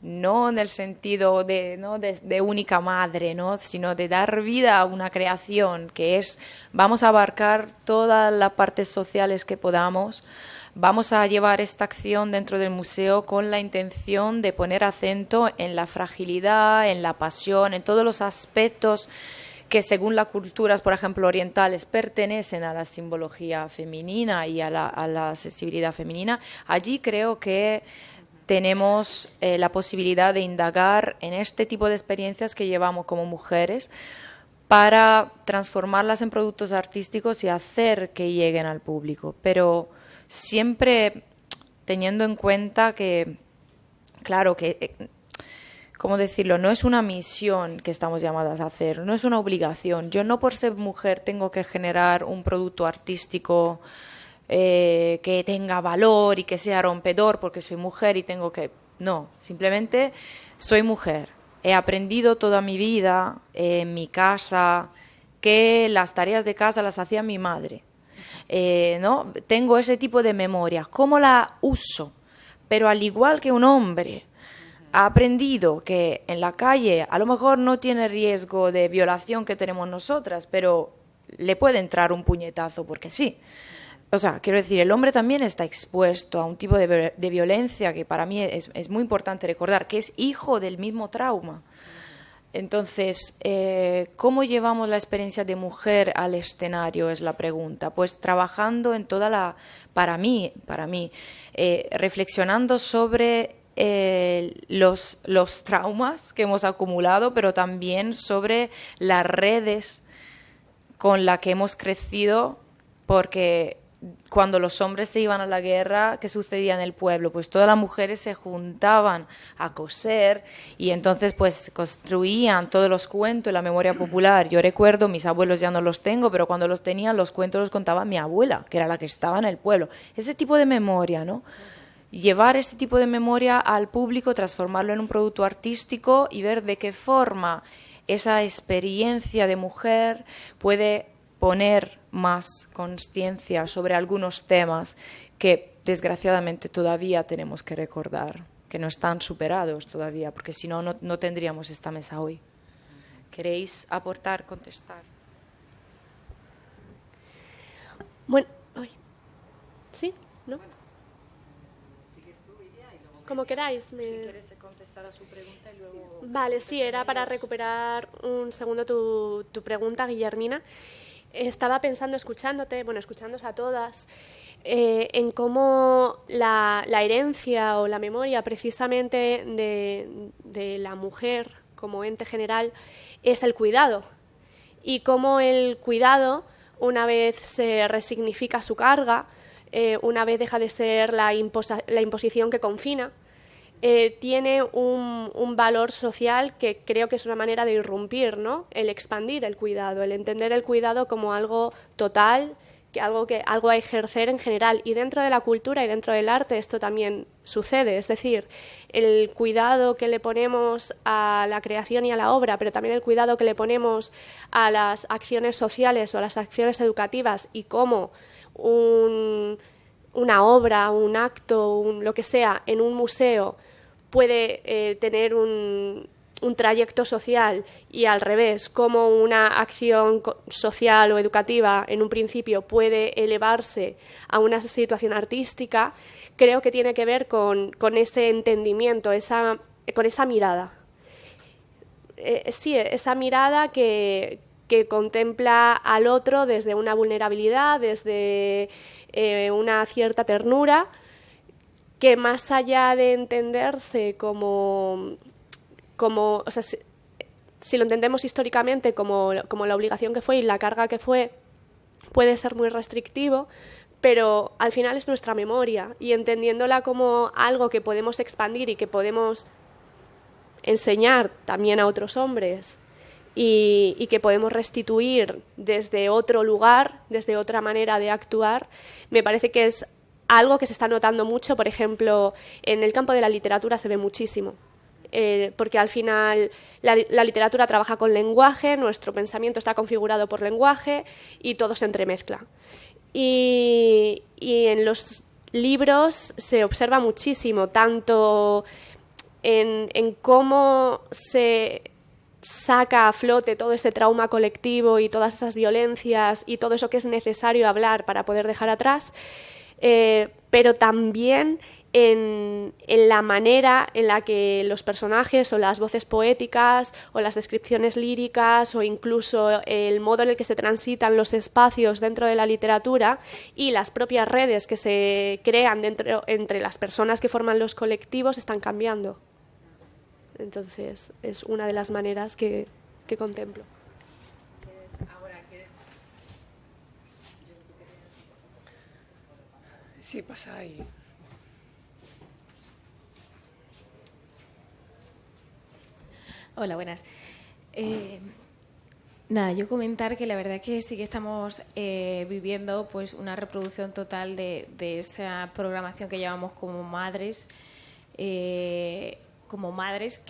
no en el sentido de única madre, ¿no?, sino de dar vida a una creación que es, vamos a abarcar todas las partes sociales que podamos, vamos a llevar esta acción dentro del museo con la intención de poner acento en la fragilidad, en la pasión, en todos los aspectos que según las culturas, por ejemplo, orientales, pertenecen a la simbología femenina y a la sensibilidad femenina. Allí creo que tenemos la posibilidad de indagar en este tipo de experiencias que llevamos como mujeres para transformarlas en productos artísticos y hacer que lleguen al público, pero siempre teniendo en cuenta que, claro, que, ¿cómo decirlo?, no es una misión que estamos llamadas a hacer, no es una obligación. Yo no por ser mujer tengo que generar un producto artístico que tenga valor y que sea rompedor porque soy mujer y tengo que... No, simplemente soy mujer. He aprendido toda mi vida en mi casa que las tareas de casa las hacía mi madre. ¿No? Tengo ese tipo de memoria. ¿Cómo la uso? Pero al igual que un hombre ha aprendido que en la calle a lo mejor no tiene riesgo de violación que tenemos nosotras, pero le puede entrar un puñetazo porque sí. O sea, quiero decir, el hombre también está expuesto a un tipo de violencia que para mí es muy importante recordar, que es hijo del mismo trauma. Entonces, ¿cómo llevamos la experiencia de mujer al escenario? Es la pregunta. Pues trabajando en toda la... Para mí, reflexionando sobre los traumas que hemos acumulado, pero también sobre las redes con las que hemos crecido, porque cuando los hombres se iban a la guerra, ¿qué sucedía en el pueblo? Pues todas las mujeres se juntaban a coser y entonces pues construían todos los cuentos, la memoria popular. Yo recuerdo, mis abuelos ya no los tengo, pero cuando los tenían, los cuentos los contaba mi abuela, que era la que estaba en el pueblo. Ese tipo de memoria, ¿no? Llevar ese tipo de memoria al público, transformarlo en un producto artístico y ver de qué forma esa experiencia de mujer puede poner más conciencia sobre algunos temas que desgraciadamente todavía tenemos que recordar. no están superados todavía, porque si no, no tendríamos esta mesa hoy. ¿Queréis aportar, contestar? Bueno, ¿sí? ¿No? Como queráis. Si quieres contestar a su pregunta y luego... Vale, sí, era para recuperar un segundo tu pregunta, Guillermina. Estaba pensando, escuchándoos a todas, en cómo la herencia o la memoria precisamente de la mujer como ente general es el cuidado. Y cómo el cuidado, una vez se resignifica su carga, una vez deja de ser la imposición que confina, tiene un valor social que creo que es una manera de irrumpir, ¿no? El expandir el cuidado, el entender el cuidado como algo total, algo a ejercer en general. Y dentro de la cultura y dentro del arte esto también sucede, es decir, el cuidado que le ponemos a la creación y a la obra, pero también el cuidado que le ponemos a las acciones sociales o a las acciones educativas y cómo una obra, un acto, lo que sea, en un museo puede tener un trayecto social y al revés, como una acción social o educativa en un principio puede elevarse a una situación artística, creo que tiene que ver con ese entendimiento, con esa mirada. Sí, esa mirada que contempla al otro desde una vulnerabilidad, desde una cierta ternura, que más allá de entenderse como o sea, si lo entendemos históricamente como la obligación que fue y la carga que fue, puede ser muy restrictivo, pero al final es nuestra memoria y entendiéndola como algo que podemos expandir y que podemos enseñar también a otros hombres y que podemos restituir desde otro lugar, desde otra manera de actuar, me parece que es algo que se está notando mucho, por ejemplo, en el campo de la literatura se ve muchísimo. Porque al final la literatura trabaja con lenguaje, nuestro pensamiento está configurado por lenguaje y todo se entremezcla. Y en los libros se observa muchísimo, tanto en cómo se saca a flote todo este trauma colectivo y todas esas violencias y todo eso que es necesario hablar para poder dejar atrás, pero también en la manera en la que los personajes o las voces poéticas o las descripciones líricas o incluso el modo en el que se transitan los espacios dentro de la literatura y las propias redes que se crean entre las personas que forman los colectivos están cambiando. Entonces es una de las maneras que contemplo. Sí, pasa ahí. Hola, buenas. Nada, yo comentar que la verdad que sí que estamos viviendo pues una reproducción total de esa programación que llevamos como madres que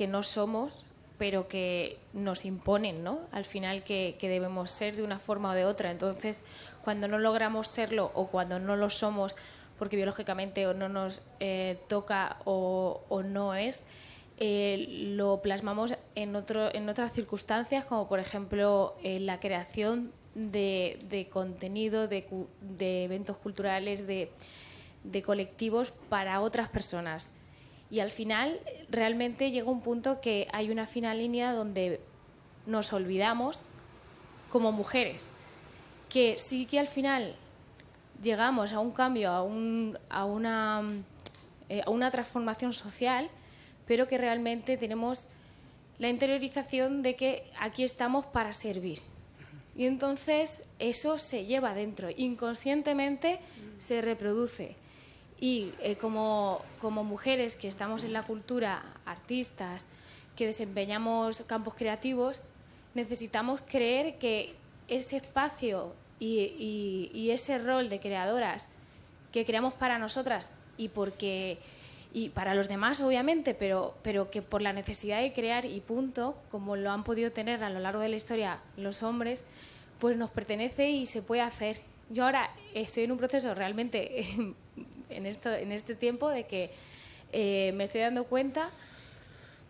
no somos, pero que nos imponen, ¿no? Al final que debemos ser de una forma o de otra. Entonces, cuando no logramos serlo o cuando no lo somos porque biológicamente o no nos toca o no es, lo plasmamos en otras circunstancias, como por ejemplo la creación de contenido, de eventos culturales, de colectivos para otras personas. Y al final realmente llega un punto que hay una fina línea donde nos olvidamos como mujeres, que sí que al final llegamos a un cambio, a una transformación social, pero que realmente tenemos la interiorización de que aquí estamos para servir. Y entonces eso se lleva dentro, inconscientemente se reproduce. Y como mujeres que estamos en la cultura, artistas, que desempeñamos campos creativos, necesitamos creer que ese espacio y ese rol de creadoras que creamos para nosotras y para los demás, obviamente, pero que por la necesidad de crear y punto, como lo han podido tener a lo largo de la historia los hombres, pues nos pertenece y se puede hacer. Yo ahora estoy en un proceso realmente en este tiempo de que me estoy dando cuenta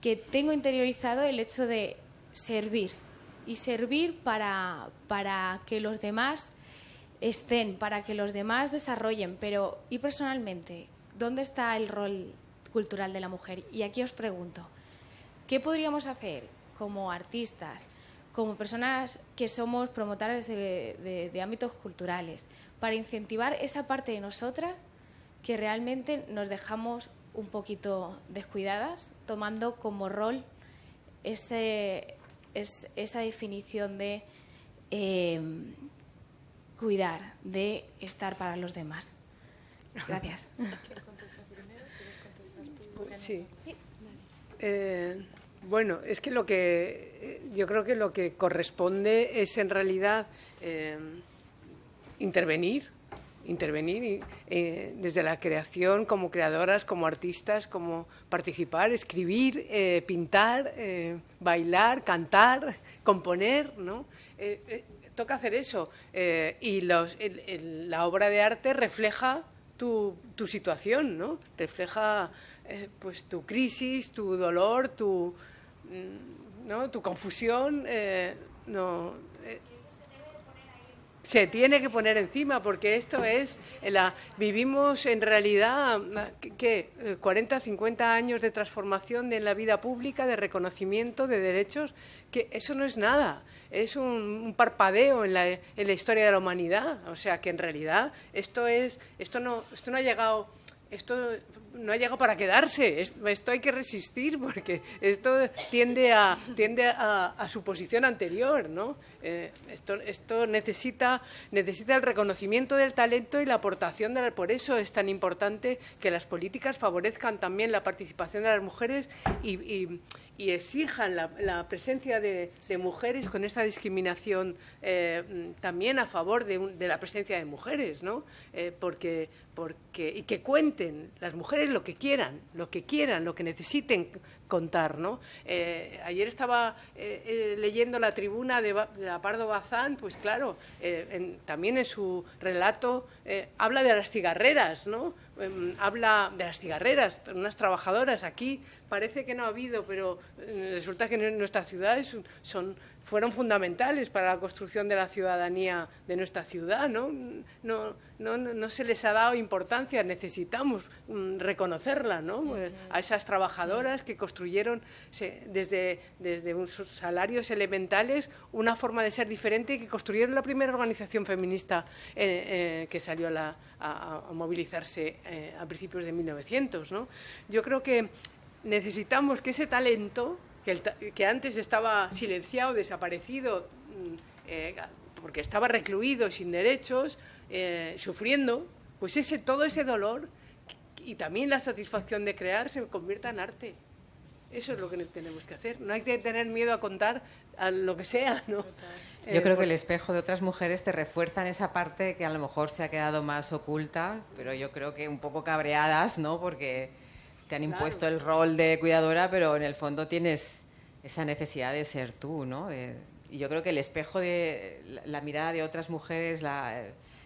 que tengo interiorizado el hecho de servir, y servir para que los demás estén, para que los demás desarrollen. Pero, y personalmente, ¿dónde está el rol cultural de la mujer? Y aquí os pregunto, ¿qué podríamos hacer como artistas, como personas que somos promotoras de ámbitos culturales, para incentivar esa parte de nosotras que realmente nos dejamos un poquito descuidadas, tomando como rol esa definición de cuidar, de estar para los demás? Gracias. Sí. Bueno, es que yo creo que lo que corresponde es en realidad intervenir desde la creación, como creadoras, como artistas, como participar, escribir, pintar, bailar, cantar, componer, ¿no? Toca hacer eso, y la obra de arte refleja tu situación, ¿no? Refleja pues tu crisis, tu dolor, ¿no? Tu confusión, se tiene que poner encima, porque esto es, vivimos en realidad, ¿qué? 40, 50 años de transformación de la vida pública, de reconocimiento de derechos, que eso no es nada, es un parpadeo en la historia de la humanidad. O sea, que en realidad esto no ha llegado para quedarse, esto hay que resistir, porque esto tiende a su posición anterior, ¿no? Esto necesita el reconocimiento del talento y la aportación por eso es tan importante que las políticas favorezcan también la participación de las mujeres y exijan la presencia de mujeres con esta discriminación también a favor de la presencia de mujeres, ¿no? Y que cuenten las mujeres lo que quieran, lo que necesiten contar, ¿no? Ayer estaba leyendo la tribuna de Pardo Bazán, pues claro, también en su relato habla de las cigarreras, ¿no? Habla de las cigarreras, unas trabajadoras. Aquí parece que no ha habido, pero resulta que en nuestras ciudades fueron fundamentales para la construcción de la ciudadanía de nuestra ciudad, ¿no? No se les ha dado importancia, necesitamos reconocerla, ¿no? A esas trabajadoras que construyeron desde sus salarios elementales una forma de ser diferente, y que construyeron la primera organización feminista que salió a movilizarse a principios de 1900, ¿no? Yo creo que necesitamos que ese talento, que antes estaba silenciado, desaparecido, porque estaba recluido y sin derechos, sufriendo, pues todo ese dolor y también la satisfacción de crear se convierta en arte. Eso es lo que tenemos que hacer. No hay que tener miedo a contar a lo que sea, ¿no? Yo creo que el espejo de otras mujeres te refuerza en esa parte que a lo mejor se ha quedado más oculta, pero yo creo que un poco cabreadas, ¿no? Porque te han impuesto el rol de cuidadora, pero en el fondo tienes esa necesidad de ser tú, ¿no? Y yo creo que el espejo de la mirada de otras mujeres,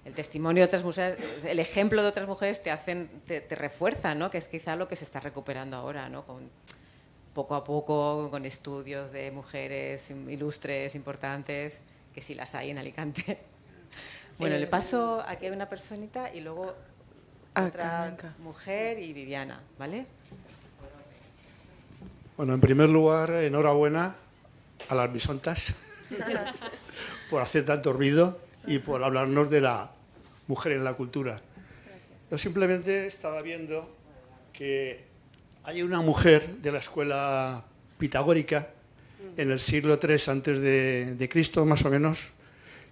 el testimonio de otras mujeres, el ejemplo de otras mujeres te refuerza, ¿no? Que es quizá lo que se está recuperando ahora, ¿no? Poco a poco, con estudios de mujeres ilustres, importantes, que sí las hay en Alicante. Bueno, le paso, aquí hay una personita y luego otra mujer y Viviana, ¿vale? Bueno, en primer lugar, enhorabuena a las bisontas por hacer tanto ruido y por hablarnos de la mujer en la cultura. Yo simplemente estaba viendo que hay una mujer de la escuela pitagórica en el siglo III antes de Cristo, más o menos,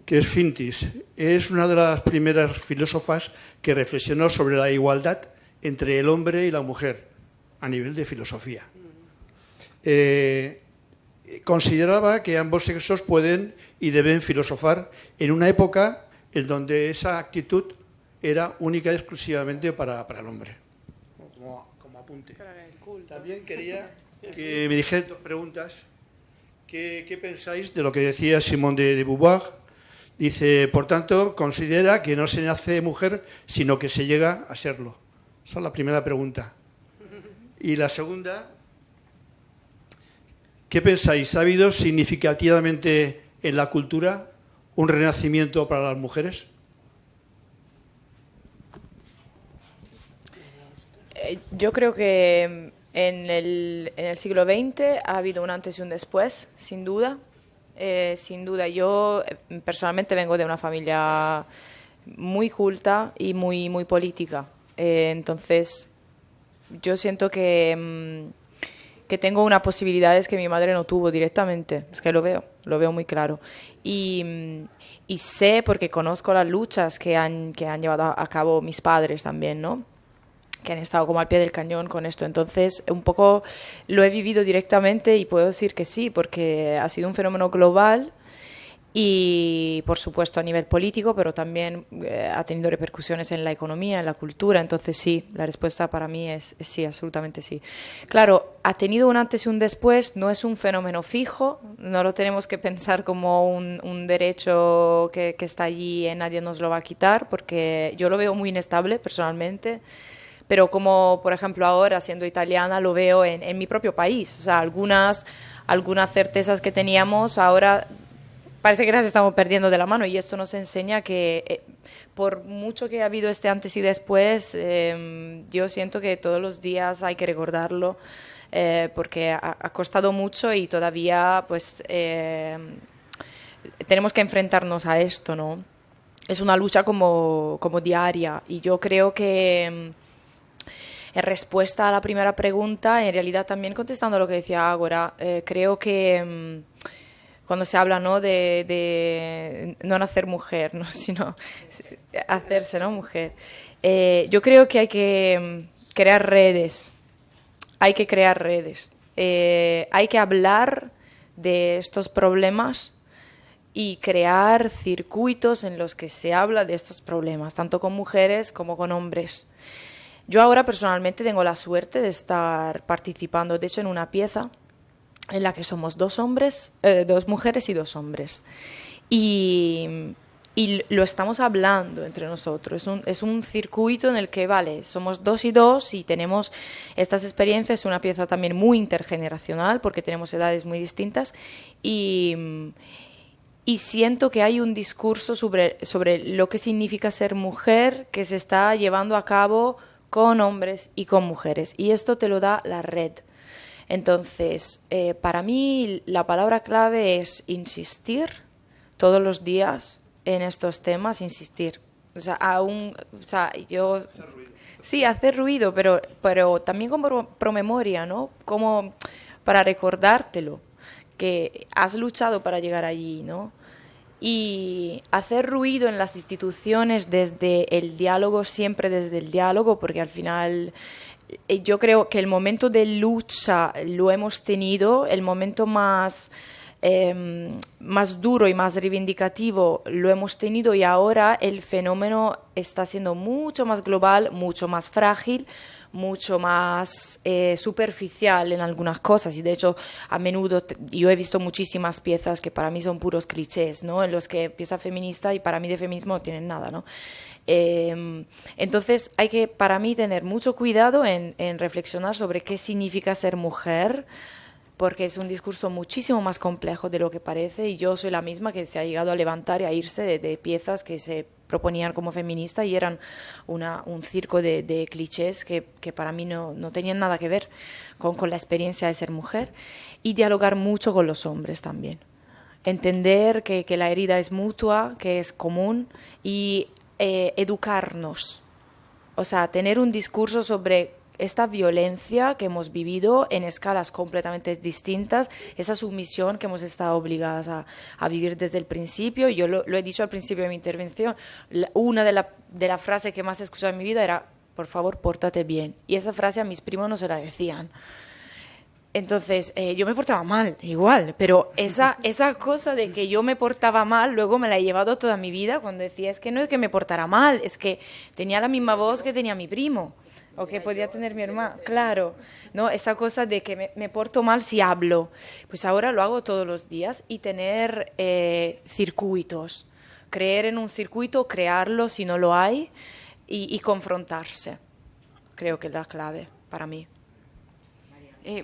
que es Fintis. Es una de las primeras filósofas que reflexionó sobre la igualdad entre el hombre y la mujer a nivel de filosofía. Consideraba que ambos sexos pueden y deben filosofar en una época en donde esa actitud era única y exclusivamente para el hombre. Como apunte. También quería que me dijeran dos preguntas. ¿Qué pensáis de lo que decía Simone de Beauvoir? Dice, por tanto, considera que no se nace mujer, sino que se llega a serlo. Esa es la primera pregunta. Y la segunda, ¿qué pensáis? ¿Ha habido significativamente en la cultura un renacimiento para las mujeres? Yo creo que en el siglo XX ha habido un antes y un después, sin duda. Sin duda, yo personalmente vengo de una familia muy culta y muy política. Entonces, yo siento que tengo unas posibilidades que mi madre no tuvo directamente. Es que lo veo muy claro. Y sé, porque conozco las luchas que han llevado a cabo mis padres también, ¿no? Que han estado como al pie del cañón con esto. Entonces, un poco lo he vivido directamente y puedo decir que sí, porque ha sido un fenómeno global y, por supuesto, a nivel político, pero también ha tenido repercusiones en la economía, en la cultura. Entonces, sí, la respuesta para mí es sí, absolutamente sí. Claro, ha tenido un antes y un después, no es un fenómeno fijo, no lo tenemos que pensar como un derecho que está allí y nadie nos lo va a quitar, porque yo lo veo muy inestable personalmente. Pero como, por ejemplo, ahora, siendo italiana, lo veo en mi propio país. O sea, algunas certezas que teníamos ahora parece que las estamos perdiendo de la mano, y esto nos enseña que por mucho que ha habido este antes y después, yo siento que todos los días hay que recordarlo, porque ha costado mucho y todavía pues tenemos que enfrentarnos a esto, ¿no? Es una lucha como diaria, y yo creo que en respuesta a la primera pregunta, en realidad también contestando a lo que decía Ágora, creo que cuando se habla, ¿no?, de no nacer mujer, ¿no?, sino hacerse, ¿no?, mujer, yo creo que hay que crear redes, hay que hablar de estos problemas y crear circuitos en los que se habla de estos problemas, tanto con mujeres como con hombres. Yo ahora personalmente tengo la suerte de estar participando, de hecho, en una pieza en la que somos dos mujeres y dos hombres. Y lo estamos hablando entre nosotros. Es un circuito en el que, vale, somos dos y dos y tenemos estas experiencias. Es una pieza también muy intergeneracional porque tenemos edades muy distintas. Y siento que hay un discurso sobre lo que significa ser mujer que se está llevando a cabo con hombres y con mujeres, y esto te lo da la red. Entonces, para mí la palabra clave es insistir todos los días en estos temas, insistir. O sea, yo sí, hacer ruido, pero también como promemoria, ¿no? Como para recordártelo, que has luchado para llegar allí, ¿no? Y hacer ruido en las instituciones desde el diálogo, siempre desde el diálogo, porque al final yo creo que el momento de lucha lo hemos tenido, el momento más duro y más reivindicativo lo hemos tenido, y ahora el fenómeno está siendo mucho más global, mucho más frágil, mucho más superficial en algunas cosas, y de hecho a menudo yo he visto muchísimas piezas que para mí son puros clichés, ¿no?, en los que pieza feminista y para mí de feminismo no tienen nada, ¿no? Entonces hay que, para mí, tener mucho cuidado en reflexionar sobre qué significa ser mujer, porque es un discurso muchísimo más complejo de lo que parece, y yo soy la misma que se ha llegado a levantar y a irse de piezas que se proponían como feministas y eran un circo de clichés que para mí no tenían nada que ver con la experiencia de ser mujer, y dialogar mucho con los hombres también. Entender que la herida es mutua, que es común, y educarnos. O sea, tener un discurso sobre esta violencia que hemos vivido en escalas completamente distintas, esa sumisión que hemos estado obligadas a vivir desde el principio. Yo lo he dicho al principio de mi intervención, una de las frases que más he escuchado en mi vida era: por favor, pórtate bien. Y esa frase a mis primos no se la decían. Entonces, yo me portaba mal, igual, pero esa cosa de que yo me portaba mal, luego me la he llevado toda mi vida, cuando decía, es que no es que me portara mal, es que tenía la misma voz que tenía mi primo, o que podía tener mi hermana, claro, ¿no? Esa cosa de que me porto mal si hablo, pues ahora lo hago todos los días, y tener circuitos, creer en un circuito, crearlo si no lo hay, y confrontarse, creo que es la clave para mí.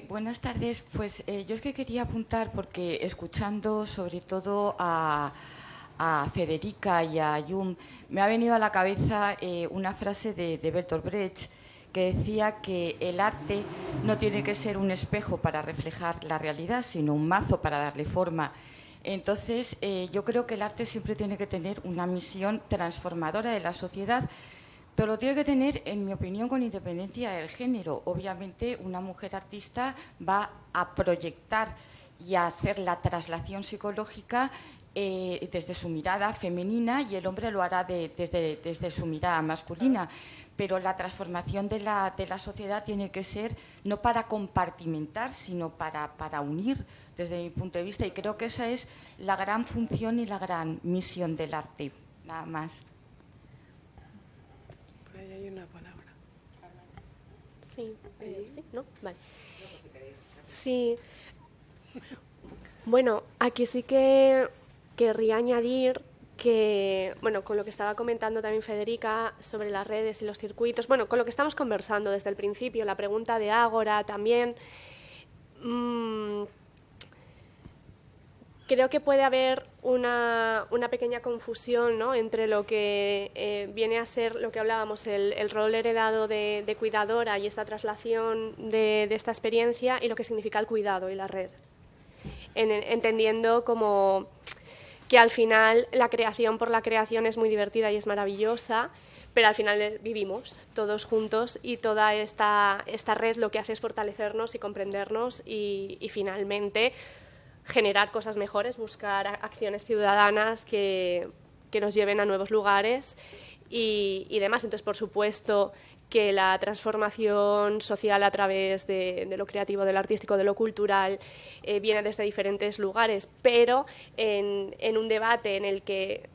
Buenas tardes. Pues yo es que quería apuntar, porque escuchando sobre todo a Federica y a Jung, me ha venido a la cabeza una frase de Bertolt Brecht, que decía que el arte no tiene que ser un espejo para reflejar la realidad, sino un mazo para darle forma. Entonces, yo creo que el arte siempre tiene que tener una misión transformadora de la sociedad, pero lo tiene que tener, en mi opinión, con independencia del género. Obviamente, una mujer artista va a proyectar y a hacer la traslación psicológica desde su mirada femenina, y el hombre lo hará desde su mirada masculina. Pero la transformación de la sociedad tiene que ser no para compartimentar, sino para unir, desde mi punto de vista, y creo que esa es la gran función y la gran misión del arte. Nada más. Por ahí hay una palabra. Sí, ¿sí? ¿No? Vale. Sí. Bueno, aquí sí que querría añadir que, bueno, con lo que estaba comentando también Federica sobre las redes y los circuitos, bueno, con lo que estamos conversando desde el principio, la pregunta de Ágora también, creo que puede haber una pequeña confusión, ¿no?, entre lo que viene a ser lo que hablábamos, el rol heredado de cuidadora y esta traslación de esta experiencia, y lo que significa el cuidado y la red, entendiendo como que al final la creación por la creación es muy divertida y es maravillosa, pero al final vivimos todos juntos, y toda esta red lo que hace es fortalecernos y comprendernos y finalmente generar cosas mejores, buscar acciones ciudadanas que nos lleven a nuevos lugares y demás. Entonces, por supuesto que la transformación social a través de lo creativo, de lo artístico, de lo cultural, viene desde diferentes lugares, pero en un debate en el que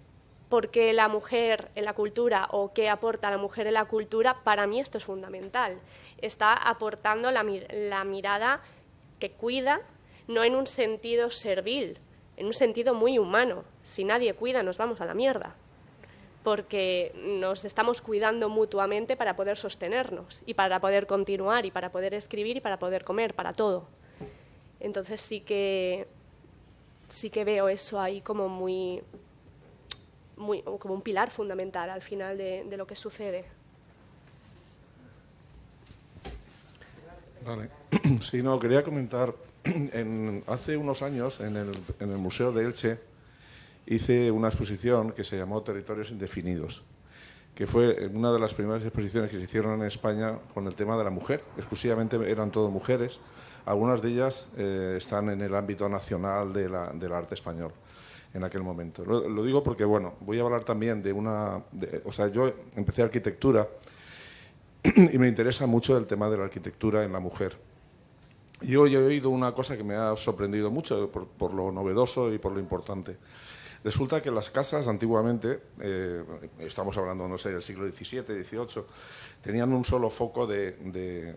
¿por qué la mujer en la cultura o qué aporta la mujer en la cultura? Para mí esto es fundamental. Está aportando la mirada que cuida, no en un sentido servil, en un sentido muy humano. Si nadie cuida, nos vamos a la mierda, porque nos estamos cuidando mutuamente para poder sostenernos y para poder continuar y para poder escribir y para poder comer, para todo. Entonces sí que veo eso ahí como como un pilar fundamental al final de lo que sucede. Vale. Sí, no, quería comentar, hace unos años en el Museo de Elche hice una exposición que se llamó Territorios Indefinidos, que fue una de las primeras exposiciones que se hicieron en España con el tema de la mujer. Exclusivamente eran todo mujeres. Algunas de ellas están en el ámbito nacional del arte español en aquel momento. Lo digo porque, bueno, voy a hablar también o sea, yo empecé arquitectura y me interesa mucho el tema de la arquitectura en la mujer. Y hoy he oído una cosa que me ha sorprendido mucho por lo novedoso y por lo importante. Resulta que las casas antiguamente, estamos hablando, no sé, del siglo XVII, XVIII, tenían un solo foco de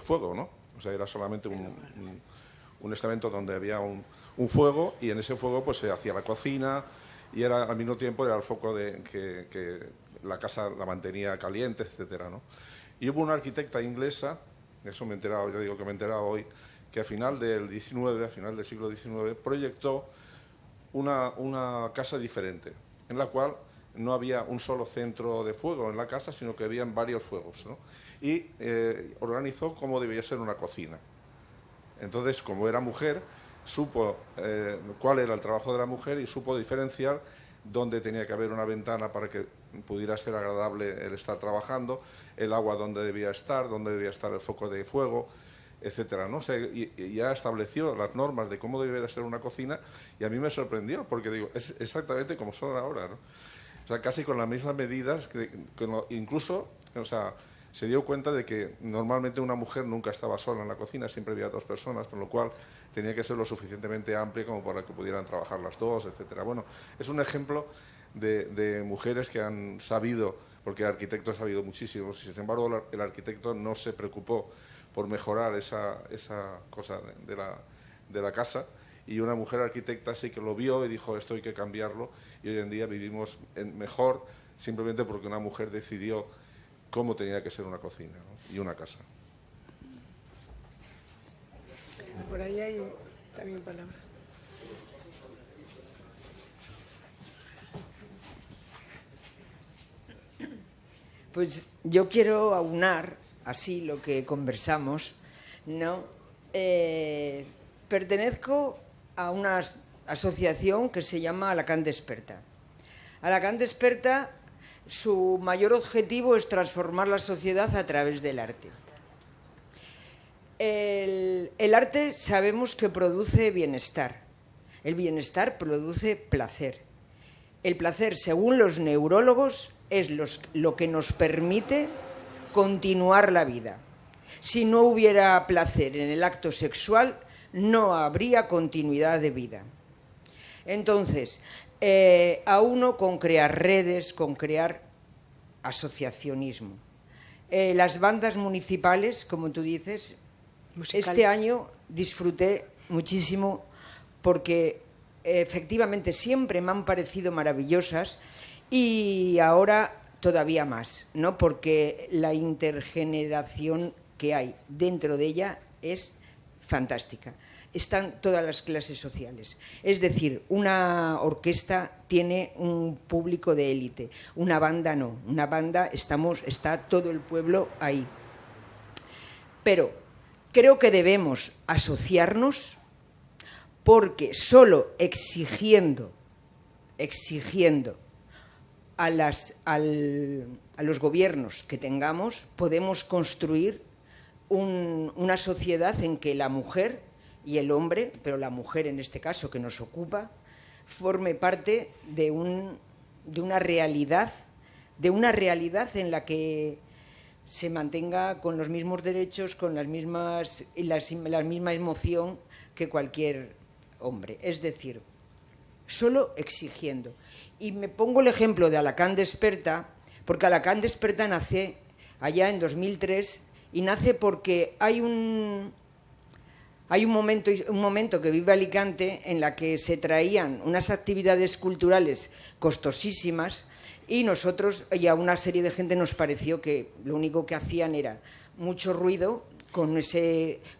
fuego, ¿no? O sea, era solamente un estamento donde había un fuego, y en ese fuego pues se hacía la cocina, y era al mismo tiempo era el foco que la casa la mantenía caliente, etcétera, ¿no? Y hubo una arquitecta inglesa, eso me he enterado, ya digo que me he enterado hoy, que a final del siglo XIX, proyectó una casa diferente, en la cual no había un solo centro de fuego en la casa, sino que habían varios fuegos, ¿no? Y organizó cómo debía ser una cocina. Entonces, como era mujer, supo cuál era el trabajo de la mujer y supo diferenciar dónde tenía que haber una ventana para que pudiera ser agradable el estar trabajando, el agua dónde debía estar el foco de fuego, etcétera, ¿no? O sea, y ya estableció las normas de cómo debería ser una cocina, y a mí me sorprendió, porque digo, es exactamente como son ahora, ¿no? O sea, casi con las mismas medidas, incluso, o sea, se dio cuenta de que normalmente una mujer nunca estaba sola en la cocina, siempre había dos personas, con lo cual tenía que ser lo suficientemente amplia como para que pudieran trabajar las dos, etcétera. Bueno, es un ejemplo de mujeres que han sabido, porque arquitectos ha habido muchísimos, y sin embargo el arquitecto no se preocupó por mejorar esa cosa de la casa, y una mujer arquitecta sí que lo vio y dijo, esto hay que cambiarlo, y hoy en día vivimos mejor simplemente porque una mujer decidió cómo tenía que ser una cocina, ¿no? Y una casa. Por ahí hay también palabras. Pues yo quiero aunar así lo que conversamos, ¿no? Pertenezco a una asociación que se llama Alacant Desperta. Alacant Desperta, su mayor objetivo es transformar la sociedad a través del arte. El arte sabemos que produce bienestar. El bienestar produce placer. El placer, según los neurólogos, es lo que nos permite continuar la vida. Si no hubiera placer en el acto sexual, no habría continuidad de vida. Entonces, a uno con crear redes, con crear asociacionismo. Las bandas municipales, como tú dices, musicales. Este año disfruté muchísimo porque efectivamente siempre me han parecido maravillosas y ahora todavía más, ¿no? Porque la intergeneración que hay dentro de ella es fantástica. Están todas las clases sociales. Es decir, una orquesta tiene un público de élite, una banda no. Una banda está todo el pueblo ahí. Pero creo que debemos asociarnos porque solo exigiendo a los gobiernos que tengamos podemos construir una sociedad en que la mujer y el hombre, pero la mujer en este caso que nos ocupa, forme parte de una realidad en la que se mantenga con los mismos derechos, con la misma emoción que cualquier hombre. Es decir, solo exigiendo. Y me pongo el ejemplo de Alacant Desperta, porque Alacant Desperta nace allá en 2003 y nace porque hay un momento que vive Alicante en la que se traían unas actividades culturales costosísimas y nosotros y a una serie de gente nos pareció que lo único que hacían era mucho ruido,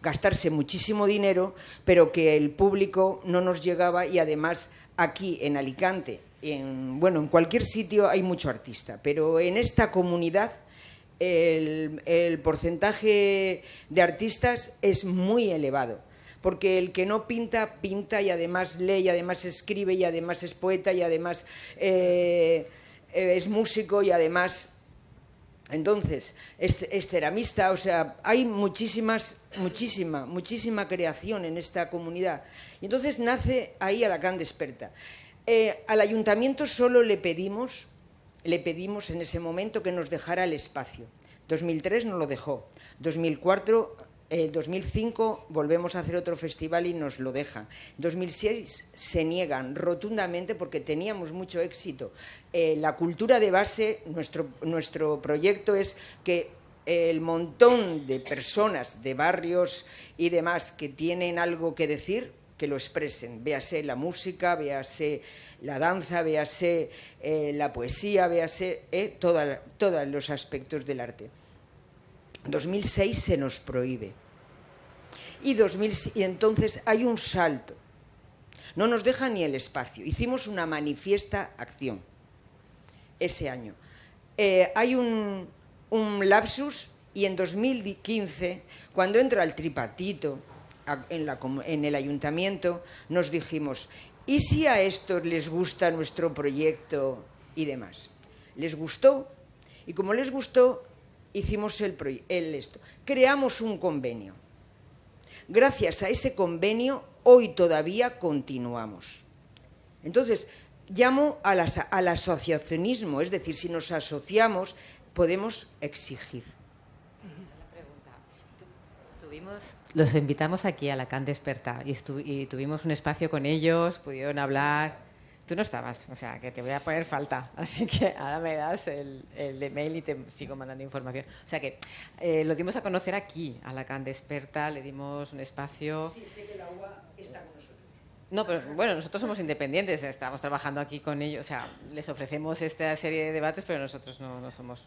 gastarse muchísimo dinero, pero que el público no nos llegaba y además aquí en Alicante, en cualquier sitio hay mucho artista, pero en esta comunidad el porcentaje de artistas es muy elevado, porque el que no pinta, pinta y además lee y además escribe y además es poeta y además es músico y además, entonces, es ceramista, o sea, hay muchísima creación en esta comunidad. Y entonces nace ahí Alacant Desperta. Al ayuntamiento solo le pedimos en ese momento que nos dejara el espacio. 2003 no lo dejó. 2005 volvemos a hacer otro festival y nos lo dejan. 2006 se niegan rotundamente porque teníamos mucho éxito. La cultura de base, nuestro proyecto es que el montón de personas de barrios y demás que tienen algo que decir, que lo expresen, véase la música, véase la danza, véase la poesía, véase todos los aspectos del arte. 2006 se nos prohíbe y entonces hay un salto, no nos deja ni el espacio. Hicimos una manifiesta acción ese año. Hay un lapsus y en 2015, cuando entra el tripartito en el ayuntamiento, nos dijimos, ¿y si a estos les gusta nuestro proyecto y demás? Les gustó, y como les gustó, hicimos creamos un convenio. Gracias a ese convenio, hoy todavía continuamos. Entonces, llamo al asociacionismo, es decir, si nos asociamos, podemos exigir. Los invitamos aquí a Alacant Desperta y tuvimos un espacio con ellos, pudieron hablar. Tú no estabas, o sea, que te voy a poner falta, así que ahora me das el email y te sigo mandando información. O sea que lo dimos a conocer aquí, a Alacant Desperta, le dimos un espacio. Sí, sé que la UA está con nosotros. No, pero bueno, nosotros somos independientes, estamos trabajando aquí con ellos, o sea, les ofrecemos esta serie de debates, pero nosotros no somos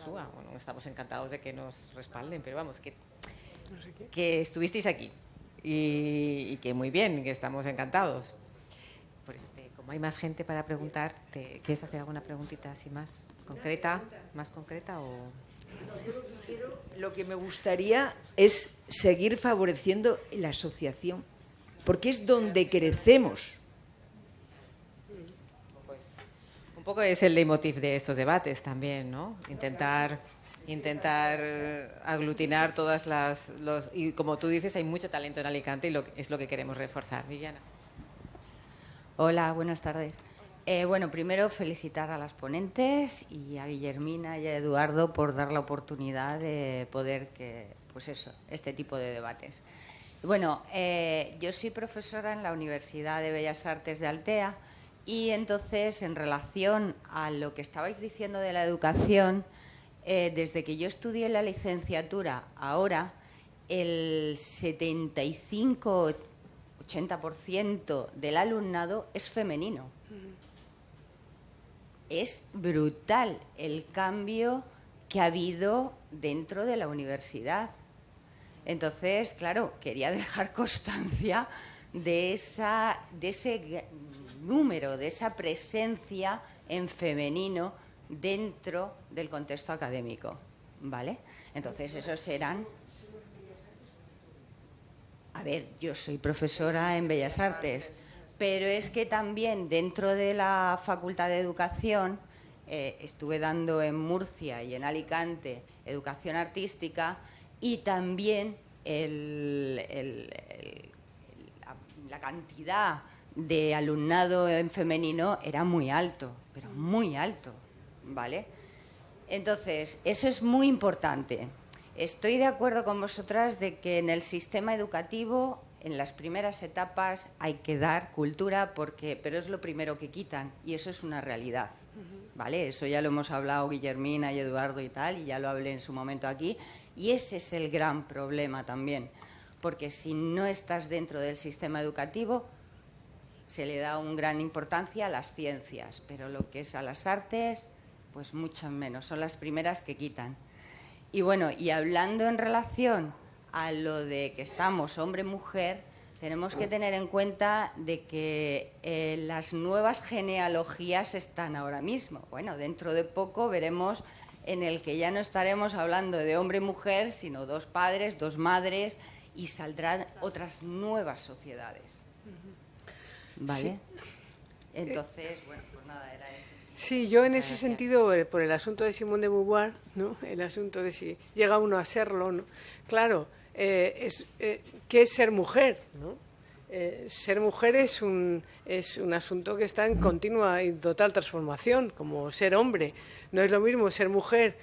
UA, bueno, estamos encantados de que nos respalden, pero vamos, que estuvisteis aquí. y que muy bien, que estamos encantados. Pues, como hay más gente para preguntar, ¿quieres hacer alguna preguntita así más concreta? ¿Más concreta o...? Lo que me gustaría es seguir favoreciendo la asociación, porque es donde crecemos. Un poco es el leitmotiv de estos debates también, ¿no? Intentar aglutinar todas y como tú dices, hay mucho talento en Alicante y es lo que queremos reforzar. Viviana. Hola, buenas tardes. Bueno, primero felicitar a las ponentes y a Guillermina y a Eduardo por dar la oportunidad de poder este tipo de debates. Bueno, yo soy profesora en la Universidad de Bellas Artes de Altea y entonces, en relación a lo que estabais diciendo de la educación, desde que yo estudié la licenciatura, ahora el 75-80% del alumnado es femenino. Es brutal el cambio que ha habido dentro de la universidad. Entonces, claro, quería dejar constancia de ese número, de esa presencia en femenino dentro del contexto académico, ¿vale? Entonces, esos serán... A ver, yo soy profesora en Bellas Artes, pero es que también dentro de la Facultad de Educación estuve dando en Murcia y en Alicante educación artística y también la cantidad de alumnado en femenino era muy alto, pero muy alto, ¿vale? Entonces, eso es muy importante. Estoy de acuerdo con vosotras de que en el sistema educativo, en las primeras etapas, hay que dar cultura, pero es lo primero que quitan, y eso es una realidad, ¿vale? Eso ya lo hemos hablado Guillermina y Eduardo y tal, y ya lo hablé en su momento aquí, y ese es el gran problema también, porque si no estás dentro del sistema educativo, se le da una gran importancia a las ciencias, pero lo que es a las artes, pues mucho menos, son las primeras que quitan. Y bueno, y hablando en relación a lo de que estamos hombre-mujer, tenemos que tener en cuenta de que las nuevas genealogías están ahora mismo. Bueno, dentro de poco veremos en el que ya no estaremos hablando de hombre-mujer, sino dos padres, dos madres, y saldrán otras nuevas sociedades. ¿Vale? Sí. Entonces, bueno, pues nada, era eso. Sí, yo en ese sentido, por el asunto de Simone de Beauvoir, ¿no? El asunto de si llega uno a serlo, ¿no? Claro, ¿qué es ser mujer? ¿No? Ser mujer es un asunto que está en continua y total transformación, como ser hombre. No es lo mismo ser mujer,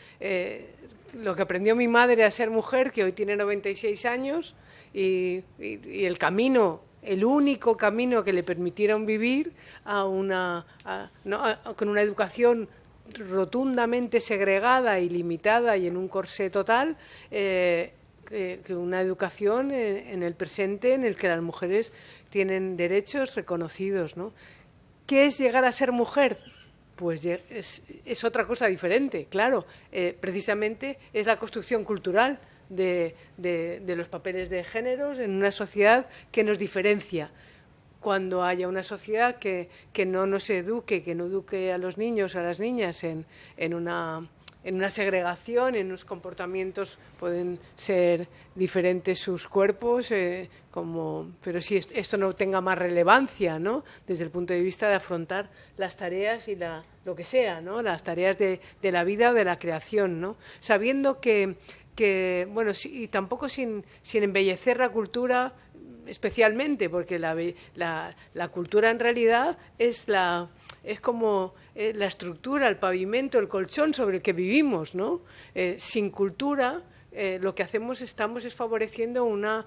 lo que aprendió mi madre a ser mujer, que hoy tiene 96 años, y el camino... El único camino que le permitieron vivir con una educación rotundamente segregada y limitada y en un corsé total, que una educación en el presente en el que las mujeres tienen derechos reconocidos, ¿no? ¿Qué es llegar a ser mujer? Pues es otra cosa diferente, claro. Precisamente es la construcción cultural de los papeles de géneros en una sociedad que nos diferencia. Cuando haya una sociedad que no nos eduque, que no eduque a los niños, a las niñas en una segregación, en unos comportamientos, pueden ser diferentes sus cuerpos, pero si esto no tenga más relevancia, ¿no? Desde el punto de vista de afrontar las tareas y lo que sea, ¿no? Las tareas de la vida o de la creación, ¿no? Sabiendo que bueno, y tampoco sin embellecer la cultura especialmente, porque la cultura en realidad es como la estructura, el pavimento, el colchón sobre el que vivimos, ¿no? Sin cultura, lo que estamos es favoreciendo una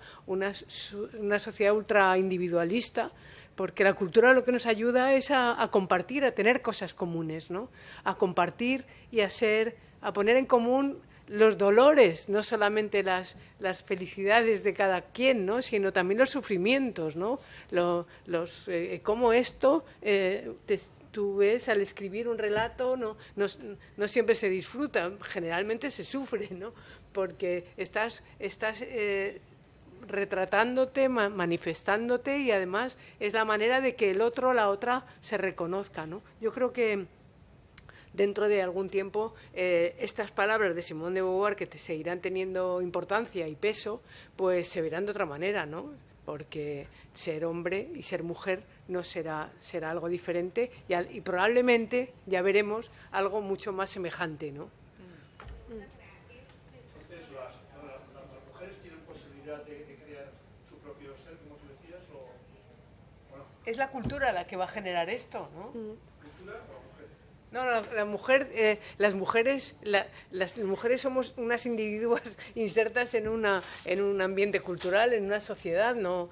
sociedad ultra individualista, porque la cultura lo que nos ayuda es a compartir, a tener cosas comunes, ¿no? A compartir y a poner en común los dolores, no solamente las felicidades de cada quien, ¿no? Sino también los sufrimientos, ¿no? Cómo esto, tú ves al escribir un relato, no siempre se disfruta, generalmente se sufre, ¿no? Porque estás retratándote, manifestándote, y además es la manera de que el otro o la otra se reconozca, ¿no? Yo creo que dentro de algún tiempo estas palabras de Simone de Beauvoir, que seguirán teniendo importancia y peso, pues se verán de otra manera, ¿no? Porque ser hombre y ser mujer no será algo diferente y probablemente ya veremos algo mucho más semejante, ¿no? Entonces, ¿las mujeres tienen posibilidad de crear su propio ser, como tú decías, o no? Es la cultura la que va a generar esto, ¿no? ¿Cultura o mujeres? No, las mujeres somos unas individuas insertas en un ambiente cultural, en una sociedad. No,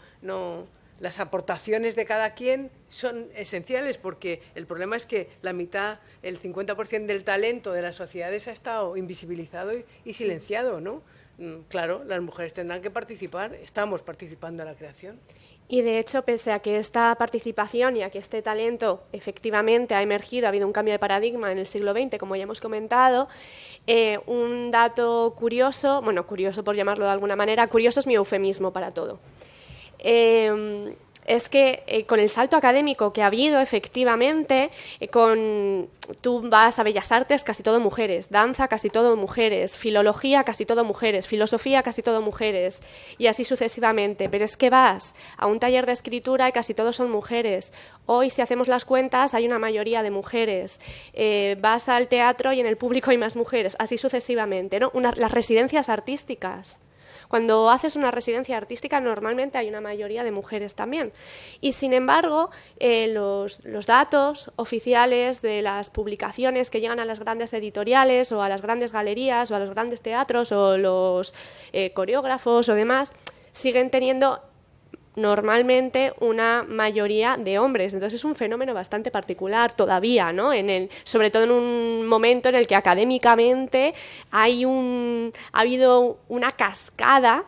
las aportaciones de cada quien son esenciales, porque el problema es que la mitad, el 50% del talento de las sociedades ha estado invisibilizado y silenciado, ¿no? Claro, las mujeres tendrán que participar, estamos participando en la creación. Y de hecho, pese a que esta participación y a que este talento efectivamente ha emergido, ha habido un cambio de paradigma en el siglo XX, como ya hemos comentado, un dato curioso, bueno, curioso por llamarlo de alguna manera, curioso es mi eufemismo para todo. Es que con el salto académico que ha habido, efectivamente, tú vas a Bellas Artes, casi todo mujeres, danza, casi todo mujeres, filología, casi todo mujeres, filosofía, casi todo mujeres, y así sucesivamente. Pero es que vas a un taller de escritura y casi todos son mujeres. Hoy, si hacemos las cuentas, hay una mayoría de mujeres. Vas al teatro y en el público hay más mujeres, así sucesivamente, ¿no? Las residencias artísticas. Cuando haces una residencia artística, normalmente hay una mayoría de mujeres también. Y, sin embargo, los datos oficiales de las publicaciones que llegan a las grandes editoriales o a las grandes galerías o a los grandes teatros o los coreógrafos o demás siguen teniendo normalmente una mayoría de hombres. Entonces es un fenómeno bastante particular todavía, ¿no? Sobre todo en un momento en el que académicamente ha habido una cascada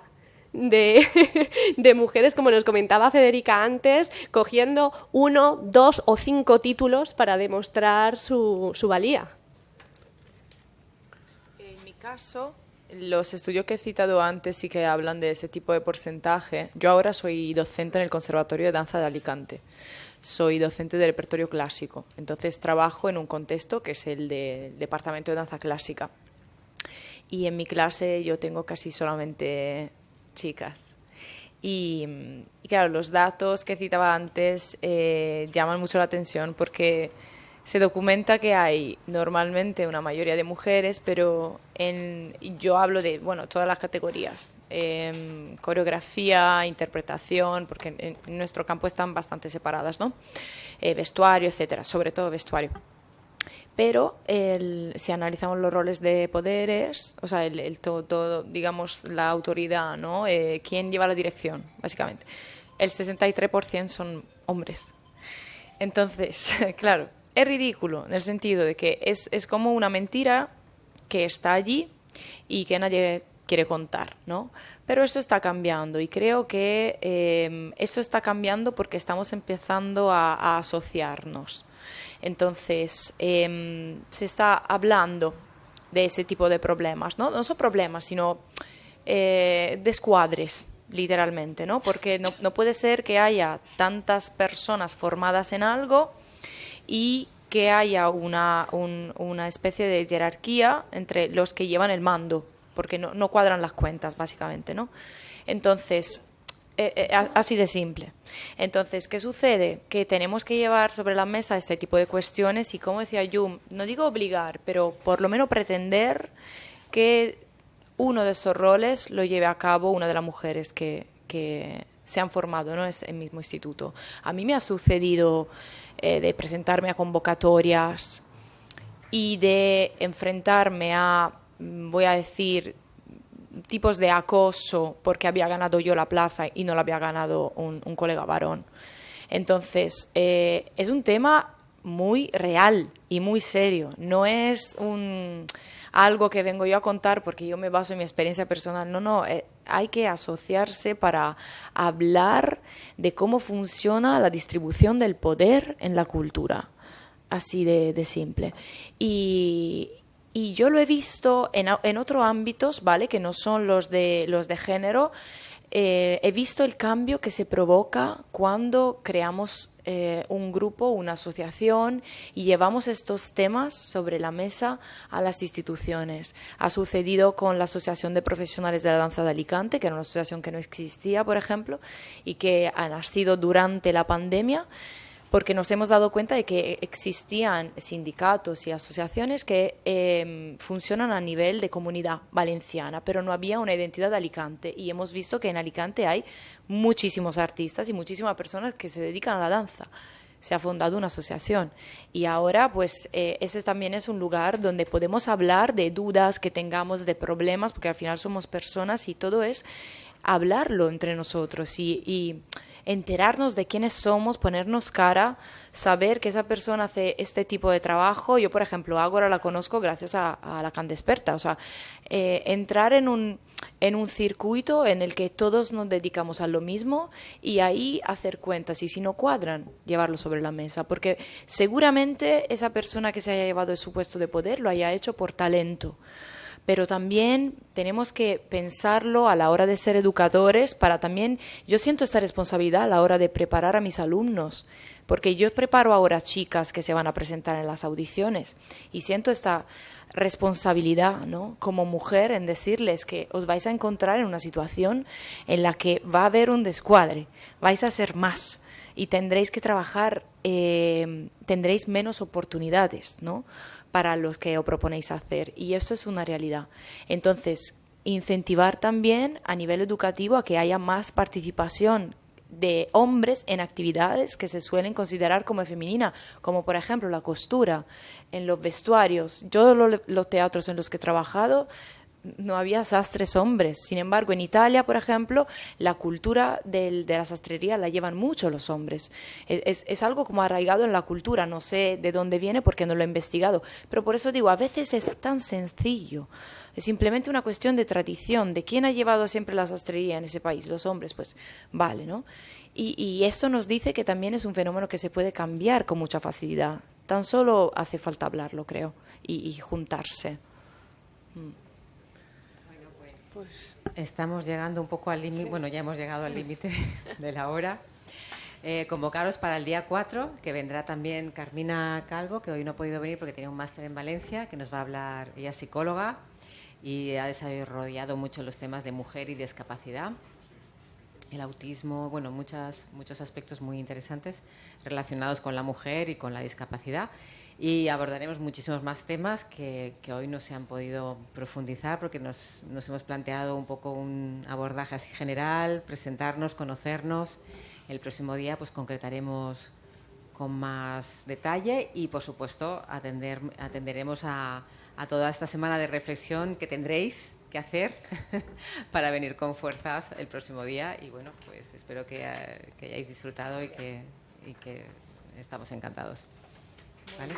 de mujeres, como nos comentaba Federica antes, cogiendo 1, 2 o 5 títulos para demostrar su valía. En mi caso, los estudios que he citado antes sí que hablan de ese tipo de porcentaje. Yo ahora soy docente en el Conservatorio de Danza de Alicante. Soy docente de repertorio clásico. Entonces trabajo en un contexto que es el del Departamento de Danza Clásica. Y en mi clase yo tengo casi solamente chicas. Y claro, los datos que citaba antes llaman mucho la atención porque se documenta que hay normalmente una mayoría de mujeres, pero yo hablo de todas las categorías, coreografía, interpretación, porque en nuestro campo están bastante separadas, ¿no? Vestuario, etcétera, sobre todo vestuario. Pero si analizamos los roles de poderes, o sea, todo, digamos, la autoridad, ¿no? ¿Quién lleva la dirección, básicamente? El 63% son hombres. Entonces, claro, es ridículo en el sentido de que es como una mentira que está allí y que nadie quiere contar, ¿no? Pero eso está cambiando y creo que eso está cambiando porque estamos empezando a asociarnos. Entonces, se está hablando de ese tipo de problemas, ¿no? No son problemas, sino descuadres, literalmente, ¿no? Porque no puede ser que haya tantas personas formadas en algo y que haya una especie de jerarquía entre los que llevan el mando, porque no cuadran las cuentas, básicamente, ¿no? Entonces, así de simple. Entonces, ¿qué sucede? Que tenemos que llevar sobre la mesa este tipo de cuestiones y, como decía Jung, no digo obligar, pero por lo menos pretender que uno de esos roles lo lleve a cabo una de las mujeres que se han formado, ¿no? En el mismo instituto. A mí me ha sucedido de presentarme a convocatorias y de enfrentarme a, voy a decir, tipos de acoso porque había ganado yo la plaza y no la había ganado un colega varón. Entonces, es un tema muy real y muy serio. No es algo que vengo yo a contar porque yo me baso en mi experiencia personal. No, hay que asociarse para hablar de cómo funciona la distribución del poder en la cultura. Así de simple. Y yo lo he visto en otros ámbitos, ¿vale? Que no son los de género, he visto el cambio que se provoca cuando creamos un grupo, una asociación y llevamos estos temas sobre la mesa a las instituciones. Ha sucedido con la Asociación de Profesionales de la Danza de Alicante, que era una asociación que no existía, por ejemplo, y que ha nacido durante la pandemia, porque nos hemos dado cuenta de que existían sindicatos y asociaciones que funcionan a nivel de comunidad valenciana, pero no había una identidad de Alicante. Y hemos visto que en Alicante hay muchísimos artistas y muchísimas personas que se dedican a la danza. Se ha fundado una asociación y ahora pues ese también es un lugar donde podemos hablar de dudas que tengamos, de problemas, porque al final somos personas y todo es hablarlo entre nosotros y enterarnos de quiénes somos, ponernos cara, saber que esa persona hace este tipo de trabajo. Yo, por ejemplo, Ágora la conozco gracias a la Can Desperta. O sea, entrar en un circuito en el que todos nos dedicamos a lo mismo y ahí hacer cuentas. Y si no cuadran, llevarlo sobre la mesa. Porque seguramente esa persona que se haya llevado de su puesto de poder lo haya hecho por talento. Pero también tenemos que pensarlo a la hora de ser educadores para también, yo siento esta responsabilidad a la hora de preparar a mis alumnos, porque yo preparo ahora chicas que se van a presentar en las audiciones y siento esta responsabilidad, ¿no?, como mujer, en decirles que os vais a encontrar en una situación en la que va a haber un descuadre, vais a ser más y tendréis que trabajar, tendréis menos oportunidades, ¿no?, para los que os proponéis hacer, y eso es una realidad. Entonces, incentivar también a nivel educativo a que haya más participación de hombres en actividades que se suelen considerar como femenina, como por ejemplo la costura, en los vestuarios. Yo los teatros en los que he trabajado no había sastres hombres. Sin embargo, en Italia, por ejemplo, la cultura de la sastrería la llevan mucho los hombres. Es algo como arraigado en la cultura. No sé de dónde viene porque no lo he investigado. Pero por eso digo, a veces es tan sencillo. Es simplemente una cuestión de tradición. ¿De quién ha llevado siempre la sastrería en ese país? Los hombres, pues vale, ¿no? Y esto nos dice que también es un fenómeno que se puede cambiar con mucha facilidad. Tan solo hace falta hablarlo, creo, y juntarse. Pues estamos llegando un poco al límite, sí. Bueno, ya hemos llegado al límite de la hora. Convocaros para el día 4, que vendrá también Carmina Calvo, que hoy no ha podido venir porque tiene un máster en Valencia, que nos va a hablar, ella es psicóloga y ha desarrollado mucho los temas de mujer y discapacidad, el autismo, bueno, muchos aspectos muy interesantes relacionados con la mujer y con la discapacidad. Y abordaremos muchísimos más temas que hoy no se han podido profundizar porque nos hemos planteado un poco un abordaje así general, presentarnos, conocernos. El próximo día pues concretaremos con más detalle y, por supuesto, atenderemos a toda esta semana de reflexión que tendréis que hacer para venir con fuerzas el próximo día. Y, bueno, pues espero que hayáis disfrutado y que estamos encantados. ¿Vale?